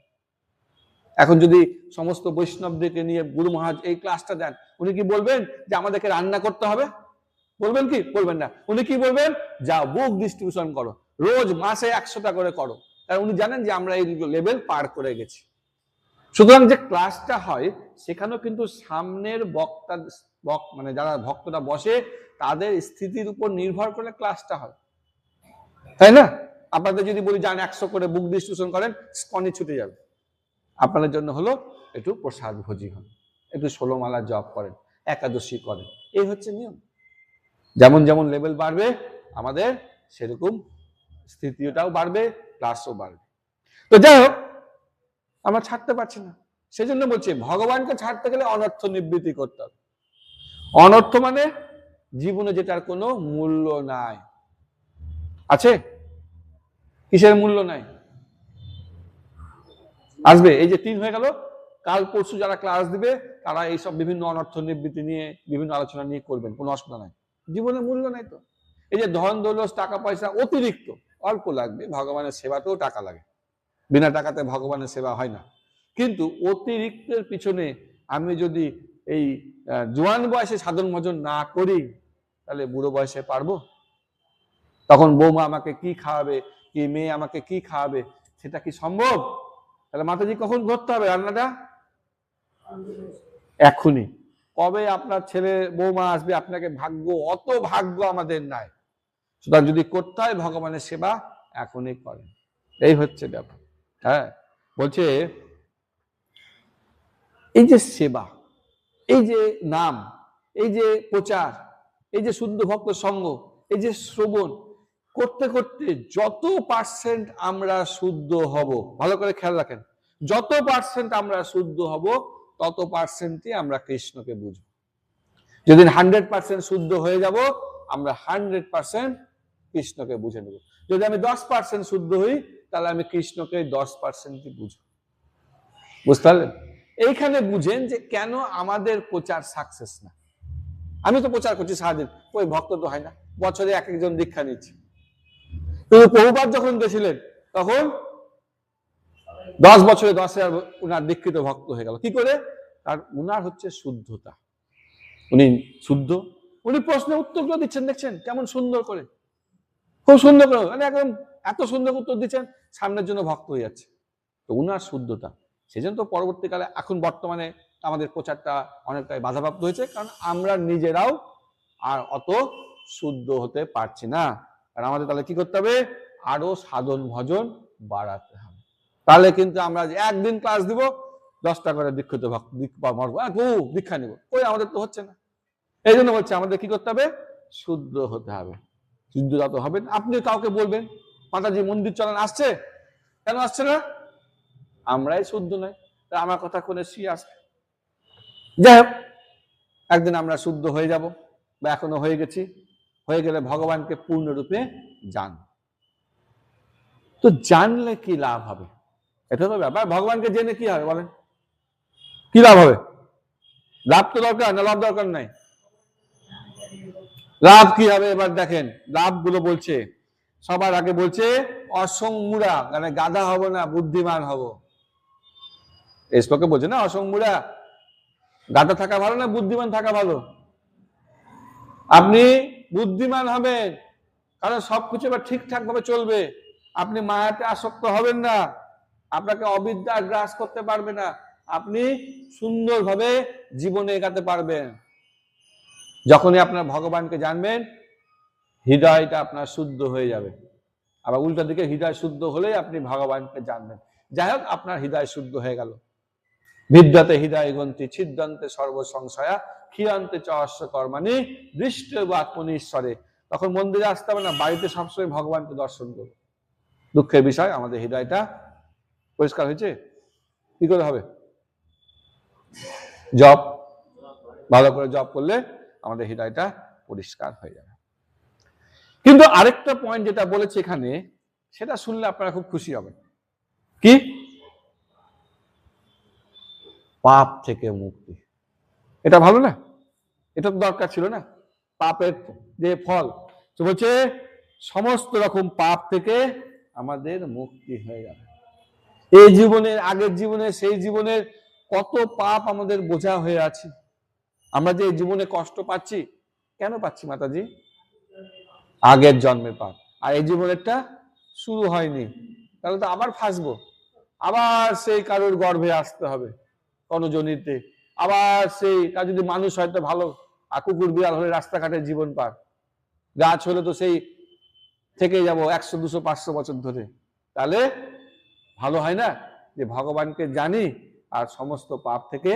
এখন যদি সমস্ত বৈষ্ণবদেরকে নিয়ে গুরু মহারাজ এই ক্লাসটা দেন, উনি কি বলবেন যে আমাদেরকে রান্না করতে হবে? বলবেন কি? বলবেন না। উনি কি বলবেন? যাও বুক ডিস্ট্রিবিউশন করো, রোজ মাসে 100টা করে করো। কারণ উনি জানেন যে আমরা এই লেভেল পার করে গেছি। সুতরাং যে ক্লাসটা হয়, সেখানেও কিন্তু সামনের বক্তা, মানে যারা ভক্তরা বসে, তাদের স্থিতির উপর নির্ভর করে ক্লাসটা হয়, তাই না? আপনাদের যদি বলি যান 100 করে বুক ডিস্ট্রিবিউশন করেন, স্পনে ছুটে যাবে। আপনাদের জন্য হলো একটু প্রসাদ ভোজি হন, একটু 16 মালা জপ করেন, একাদশী করেন, এই হচ্ছে নিয়ম। যেমন যেমন লেভেল বাড়বে আমাদের, সেরকম স্থিতিটাও বাড়বে, ক্লাসও বাড়বে। তো যাই হোক, আমরা ছাড়তে পারছি না। সেজন্য বলছি ভগবানকে ছাড়তে গেলে অনর্থ নিবৃত্তি করতে হবে। অনর্থ মানে জীবনে যেটার কোনো মূল্য নাই। আছে? কিসের মূল্য নাই? আসবে, এই যে 3 হয়ে গেল, কাল পরশু যারা ক্লাস দিবে তারা এইসব বিভিন্ন অনর্থ নিবৃত্তি নিয়ে বিভিন্ন আলোচনা নিয়ে করবেন, কোনো অসুবিধা নাই। জীবনে মূল্য নাই তো। এই যে ধন দৌলত টাকা পয়সা অতিরিক্ত অল্প লাগবে, ভগবানের সেবাতেও টাকা লাগে, বিনা টাকাতে ভগবানের সেবা হয় না। কিন্তু অতিরিক্তের পিছনে আমি যদি এই জোয়ান বয়সে সাধন ভজন না করি, তাহলে বুড়ো বয়সে পারবো? তখন বৌমা আমাকে কি খাওয়াবে, কি মেয়ে আমাকে কি খাওয়াবে, সেটা কি সম্ভব? তাহলে মাতাজি কখন করতে হবে রান্নাটা? এখনই। কবে আপনার ছেলে বৌমা আসবে, আপনাকে ভাগ্য, অত ভাগ্য আমাদের নাই। সুতরাং যদি করতে হয় ভগবানের সেবা, এখনই করেন। এই হচ্ছে ব্যাপার। হ্যাঁ, বলছে এই যে সেবা, এই যে নাম, এই যে প্রচার, এই যে শুদ্ধ ভক্ত সঙ্গ, এই যে শ্রবণ করতে করতে যত % আমরা শুদ্ধ হব, ভালো করে খেয়াল রাখেন, যত % আমরা শুদ্ধ হব, তত পার্সেন্টই আমরা কৃষ্ণকে বুঝবো। যেদিন 100% শুদ্ধ হয়ে যাব, আমরা 100% কৃষ্ণকে বুঝে নেব। যদি আমি 10% শুদ্ধ হই, তাহলে আমি কৃষ্ণকে 10%ই বুঝবো। বুঝতে পারলেন? এইখানে বুঝেন যে কেন আমাদের প্রচার সাকসেস না। আমি তো প্রচার করছি সারাদিন, ওই ভক্ত তো হয় না, বছরে এক একজন দীক্ষা নিচ্ছি। কিন্তু প্রভুপাদ যখন গেছিলেন, তখন 10 বছরে 10,000 উনার দীক্ষিত ভক্ত হয়ে গেল। কি করে? কারণ উনার হচ্ছে শুদ্ধতা, উনি শুদ্ধ। উনি প্রশ্নের উত্তরগুলো দিচ্ছেন, দেখছেন কেমন সুন্দর করে, খুব সুন্দর করে, মানে একদম এত সুন্দর উত্তর দিচ্ছেন, সামনের জন্য ভক্ত হয়ে যাচ্ছে। তো উনার শুদ্ধতা, সেই জন্য তো পরবর্তীকালে এখন বর্তমানে আমাদের প্রচারটা অনেকটাই বাধাপ্রাপ্ত হয়েছে, কারণ আমরা নিজেরাও আর অত শুদ্ধ হতে পারছি না। কারণ আমাদের তাহলে কি করতে হবে? আরো সাধন ভজন বাড়াতে হবে। তাহলে কিন্তু আমরা একদিন ক্লাস দিব, 10টা করে দীক্ষিত ভক্ত দীক্ষা নিব, ওই আমাদের তো হচ্ছে না। এই জন্য বলছে আমাদের কি করতে হবে? শুদ্ধ হতে হবে। শুদ্ধতা তো হবে। আপনি কাউকে বলবেন মাতাজি মন্দির চলান, আসছে? কেন আসছে না? আমরাই শুদ্ধ নয়। আমার কথা কোনে সি আসবে? যাই হোক, একদিন আমরা শুদ্ধ হয়ে যাব, বা এখনো হয়ে গেছি। হয়ে গেলে ভগবানকে পূর্ণরূপে জান। তো জানলে কি লাভ হবে? এটা তো ব্যাপার। ভগবানকে জেনে কি হবে বলেন? কি লাভ হবে? লাভ তো দরকার না, লাভ দরকার নাই। লাভ কি হবে এবার দেখেন, লাভগুলো বলছে। সবার আগে বলছে অসংমূঢ়া, মানে গাধা হব না, বুদ্ধিমান হব। এই শ্লোকে বলছে না, অসংমূঢ়া, গাধা থাকা ভালো না বুদ্ধিমান থাকা ভালো? আপনি বুদ্ধিমান হবেন, কারণ সবকিছু এবার ঠিকঠাক ভাবে চলবে। আপনি মায়াতে আসক্ত হবেন না, আপনাকে অবিদ্যা গ্রাস করতে পারবে না, আপনি সুন্দরভাবে জীবনে এগাতে পারবেন। যখনই আপনার ভগবানকে জানবেন, হৃদয়টা আপনার শুদ্ধ হয়ে যাবে। আবার উল্টা দিকে হৃদয় শুদ্ধ হলেই আপনি ভগবানকে জানবেন। যাই হোক, আপনার হৃদয় শুদ্ধ হয়ে গেল। বিদ্যাতে হৃদয় গ্রন্থি ছিদ্যন্তে সর্বসংশয়া ক্ষীয়ন্তে চ অশ্ব কর্মাণি দৃষ্ট আত্মনিশ্বরে। তখন মন্দিরে আসতে হবে না, বাড়িতে সবসময় ভগবানকে দর্শন করব। দুঃখের বিষয়, আমাদের হৃদয়টা পরিষ্কার হয়েছে। কি করে হবে? জপ, ভালো করে জপ করলে আমাদের হৃদয়টা পরিষ্কার হয়ে যাবে। কিন্তু আরেকটা পয়েন্ট যেটা বলেছে এখানে, সেটা শুনলে আপনারা খুব খুশি হবেন। কি? পাপ থেকে মুক্তি। এটা ভালো না? এটা তো দরকার ছিল না, পাপের যে ফল। তো বলছে সমস্ত রকম পাপ থেকে আমাদের মুক্তি হয়ে যাবে। এই জীবনের, আগের জীবনে, সেই জীবনের কত পাপ আমাদের বোঝা হয়ে আছে। আমরা যে জীবনে কষ্ট পাচ্ছি, কেন পাচ্ছি মাতাজি? আগের জন্মের পাপ। আর এই জীবনেরটা শুরু হয়নি, তাহলে তো আবার ফাঁসবো, আবার সেই কারোর গর্ভে আসতে হবে কর্ণজনিতে, আবার সেই, তার যদি মানুষ হয়তো ভালো, আর কুকুর বিড়াল হলে রাস্তাঘাটে জীবন পার, গাছ হলে তো সেই থেকে যাব 100, 200, 500 বছর ধরে। তাহলে ভালো হয় না যে ভগবানকে জানি আর সমস্ত পাপ থেকে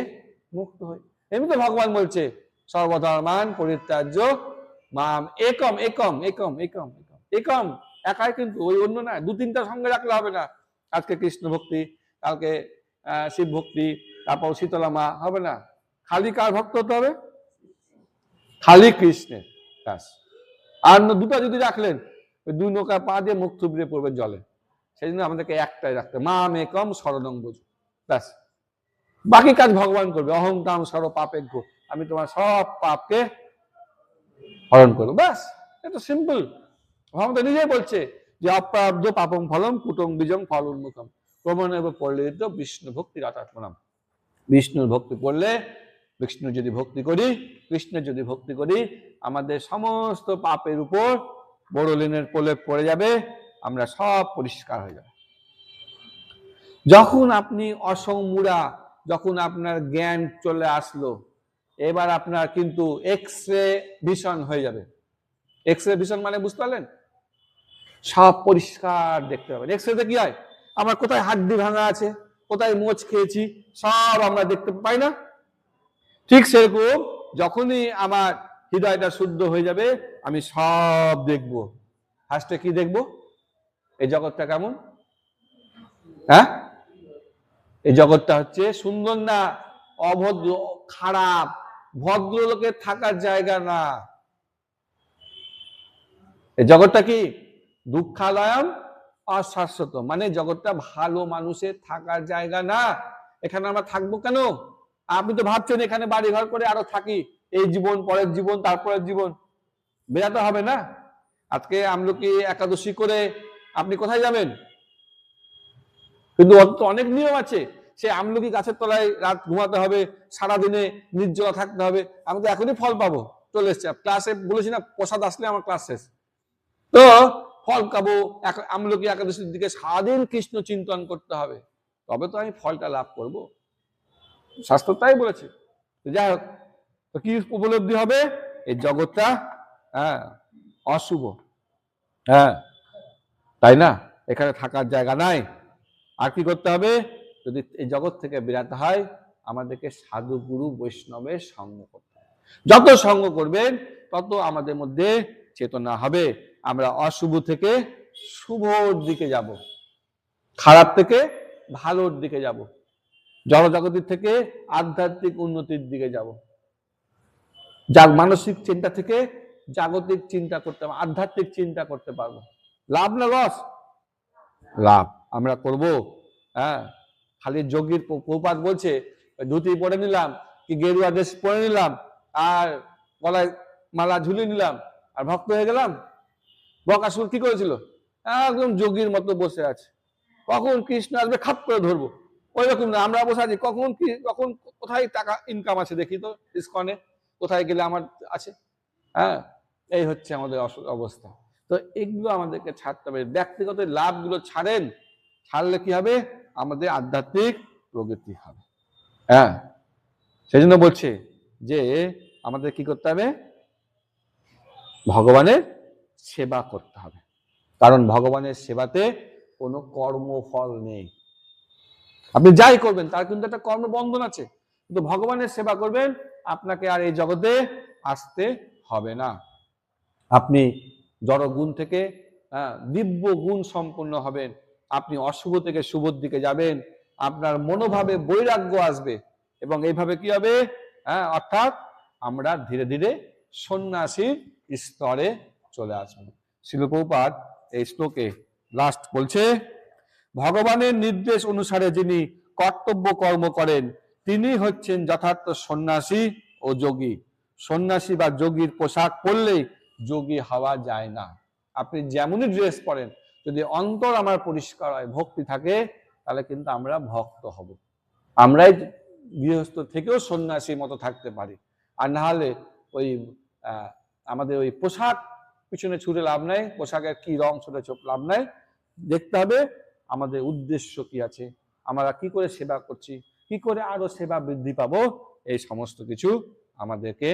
মুক্ত হই। এমনি তো ভগবান বলছে সর্বধর্মান পরিত্যাজ্য মাম একম একম একম একম একম, একাই, কিন্তু ওই অন্য না, 2-3টা সঙ্গে রাখলে হবে না। আজকে কৃষ্ণ ভক্তি, কালকে শিব ভক্তি, তারপর শীতলা মা, হবে না। খালি কার ভক্ত হতে হবে? খালি কৃষ্ণের। ব্যাস। আর দুটো যদি রাখলেন, ওই 2 নৌকা পা দিয়ে মুখ থুবড়ে পড়বে জলে। সেই জন্য আমাদেরকে একটাই রাখতে, মাম একম শরণং ব্রজ। ব্যাস, বাকি কাজ ভগবান করবে। অহংকাম সর্ব পাপেভ্য, আমি তোমার সব পাপকে হরণ করবো। ব্যাস, এটা সিম্পল। ভগবান তো নিজেই বলছে যে অপ্রাপ্য পাপম ফলম কুটং বীজং ফল উন্মুখম ক্রমণেব পরিলিত বিষ্ণু ভক্তি রাতাত্মনাম। বিষ্ণুর ভক্তি করলে, বিষ্ণুর যদি ভক্তি করি, কৃষ্ণের যদি ভক্তি করি, আমাদের সমস্ত পাপের উপর বড়লিনের প্রলেপ পড়ে যাবে, আমরা সব পরিষ্কার হয়ে যাবে। যখন আপনি অসংমূঢ়া, যখন আপনার জ্ঞান চলে আসলো, এবার আপনার কিন্তু এক্স-রে ভিশন হয়ে যাবে। এক্স-রে ভিশন মানে বুঝতে পারলেন? সব পরিষ্কার দেখতে পাবেন। এক্স-রেতে কি হয়? আমার কোথায় হাড্ডি ভাঙা আছে, কোথায় মোচ খেয়েছি, সব আমরা দেখতে পাই না? ঠিক সেরকম যখনই আমার হৃদয়টা শুদ্ধ হয়ে যাবে, আমি সব দেখব। ফার্স্টে কি দেখব? এই জগৎটা কেমন? হ্যাঁ, এই জগৎটা হচ্ছে সুন্দর না অভদ্র, খারাপ, ভদ্রলোকের থাকার জায়গা না। এই জগৎটা কি দুঃখালয়ম অশাশ্বত, মানে জগৎটা ভালো মানুষের থাকার জায়গা না। এখানে আমরা থাকবো কেন? আপনি তো ভাবছেন এখানে বাড়ি ঘর করে আরো থাকি, এই জীবন, পরের জীবন, তারপরের জীবন, বেরাতে হবে না? আজকে আমলকি একাদশী করে আপনি কোথায় যাবেন? কিন্তু তো অনেক নিয়ম আছে। সে আমলকি গাছের তলায় রাত ঘুমাতে হবে, সারাদিনে নির্জলা থাকতে হবে। আমি তো এখনই ফল পাবো, চলে এসছে ক্লাসে বলেছি না, প্রসাদ আসলে আমার ক্লাস শেষ। তো ফল পাবো, আমলকি একাদশীর দিকে সারাদিন কৃষ্ণ চিন্তন করতে হবে, তবে তো আমি ফলটা লাভ করব। শাস্ত্র তাই বলেছে। যাই হোক, তো কি উপলব্ধি হবে? এই জগৎটা অশুভ, তাই না? এখানে থাকার জায়গা নাই। আর কি করতে হবে? যদি এই জগৎ থেকে বেরাতে হয়, আমাদেরকে সাধু গুরু বৈষ্ণবের সঙ্গ করতে হবে। যত সঙ্গ করবেন তত আমাদের মধ্যে চেতনা হবে। আমরা অশুভ থেকে শুভর দিকে যাব, খারাপ থেকে ভালোর দিকে যাব, জড়জগতের থেকে আধ্যাত্মিক উন্নতির দিকে যাব। মানসিক চিন্তা থেকে জাগতিক চিন্তা করতে, আধ্যাত্মিক চিন্তা করতে পারবো। লাভ না লস? লাভ আমরা করব। খালি যোগীর প্রপাত বলছে ধুতি পরে নিলাম, কি গেরুয়া ড্রেস পরে নিলাম, আর গলায় মালা ঝুলিয়ে নিলাম, আর ভক্ত হয়ে গেলাম। বকাসুর কি করেছিল? একদম যোগীর মতো বসে আছে, কখন কৃষ্ণ আসবে খাপ করে ধরবো, ওই রকম না। আমরা বসে আছি, কখন কোথায় টাকা ইনকাম আছে দেখি তো, ইসকনে কোথায় গেলে আমার আছে। এই হচ্ছে আমাদের অবস্থা। তো এগুলো আমাদেরকে ছাড়তে হবে। ব্যক্তিগত লাভগুলো ছাড়েন, ছাড়লে কি হবে? আমাদের আধ্যাত্মিক প্রগতি হবে। সেই জন্য বলছে যে আমাদের কি করতে হবে? ভগবানের সেবা করতে হবে। কারণ ভগবানের সেবাতে কোনো কর্মফল নেই। আপনি যাই করবেন তার কিন্তু একটা কর্মবন্ধন আছে, কিন্তু ভগবানের সেবা করবেন, আপনাকে আর এই জগতে আসতে হবে না। আপনি জড় গুণ থেকে দিব্য গুণ সম্পন্ন হবেন। আপনি অশুভ থেকে শুভর দিকে যাবেন। আপনার মনোভাবে বৈরাগ্য আসবে, এবং এইভাবে কি হবে? অর্থাৎ আমরা ধীরে ধীরে সন্ন্যাসীর স্তরে চলে আসব। শ্রীল প্রভুপাদ এই শ্লোকে লাস্ট বলছে, ভগবানের নির্দেশ অনুসারে যিনি কর্তব্য কর্ম করেন তিনি হচ্ছেন যথার্থ সন্ন্যাসী ও যোগী। সন্ন্যাসী বা যোগীর পোশাক পরলেই যোগী হওয়া যায় না। আপনি যেমনই ড্রেস পরেন, যদি অন্তর আমার পরিষ্কার হয়, ভক্তি থাকে, তাহলে কিন্তু আমরা ভক্ত হব। আমরাই গৃহস্থ থেকেও সন্ন্যাসীর মতো থাকতে পারি। আর না হলে ওই আমাদের ওই পোশাক পিছনে ছুটে লাভ নাই, পোশাকের কি রং ছুটে লাভ নাই। দেখতে হবে আমাদের উদ্দেশ্য কি আছে, আমরা কি করে সেবা করছি, কি করে আরো সেবা বৃদ্ধি পাবো, এই সমস্ত কিছু আমাদেরকে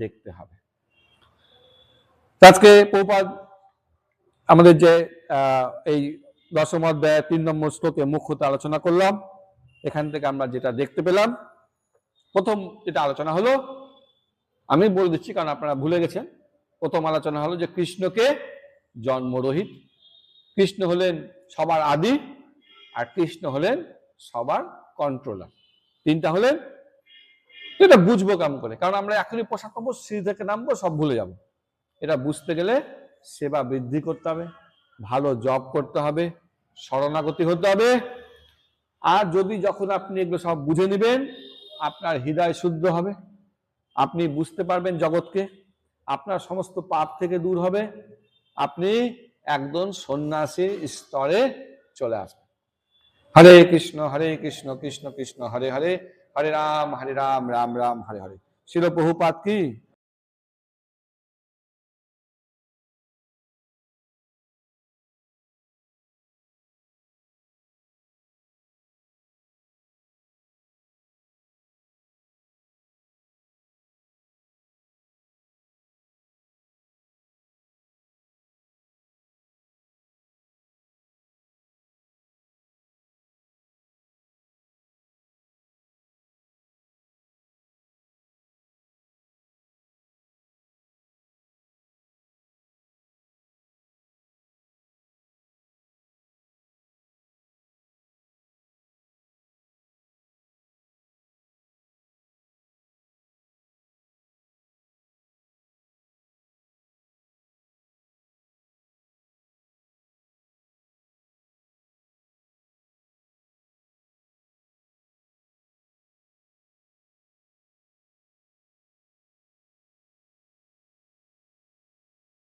দেখতে হবে। আজকে প্রভুপাদ আমাদের যে এই দশম অধ্যায় 3 নম্বর শ্লোকে মুখ্যত আলোচনা করলাম, এখান থেকে আমরা যেটা দেখতে পেলাম, প্রথম যেটা আলোচনা হলো, আমি বলে দিচ্ছি কারণ আপনারা ভুলে গেছেন। প্রথম আলোচনা হলো যে কৃষ্ণকে জন্মরহিত, কৃষ্ণ হলেন সবার আদি, আর কৃষ্ণ হলেন সবার কন্ট্রোলার। তিনটা হলেন, এটা বুঝবো কেমন করে? কারণ আমরা এখনই পোশাক পাবো, সিঁড়ি থেকে নামবো, সব ভুলে যাব। এটা বুঝতে গেলে সেবা বৃদ্ধি করতে হবে, ভালো জব করতে হবে, শরণাগতি হতে হবে। আর যদি যখন আপনি এগুলো সব বুঝে নেবেন, আপনার হৃদয় শুদ্ধ হবে, আপনি বুঝতে পারবেন জগৎকে, আপনার সমস্ত পাপ থেকে দূর হবে, আপনি একদম সন্ন্যাসী স্তরে চলে আসবেন। হরে কৃষ্ণ কৃষ্ণ কৃষ্ণ হরে হরে, হরে রাম রাম রাম হরে হরে। শিল প্রভুপাদ কি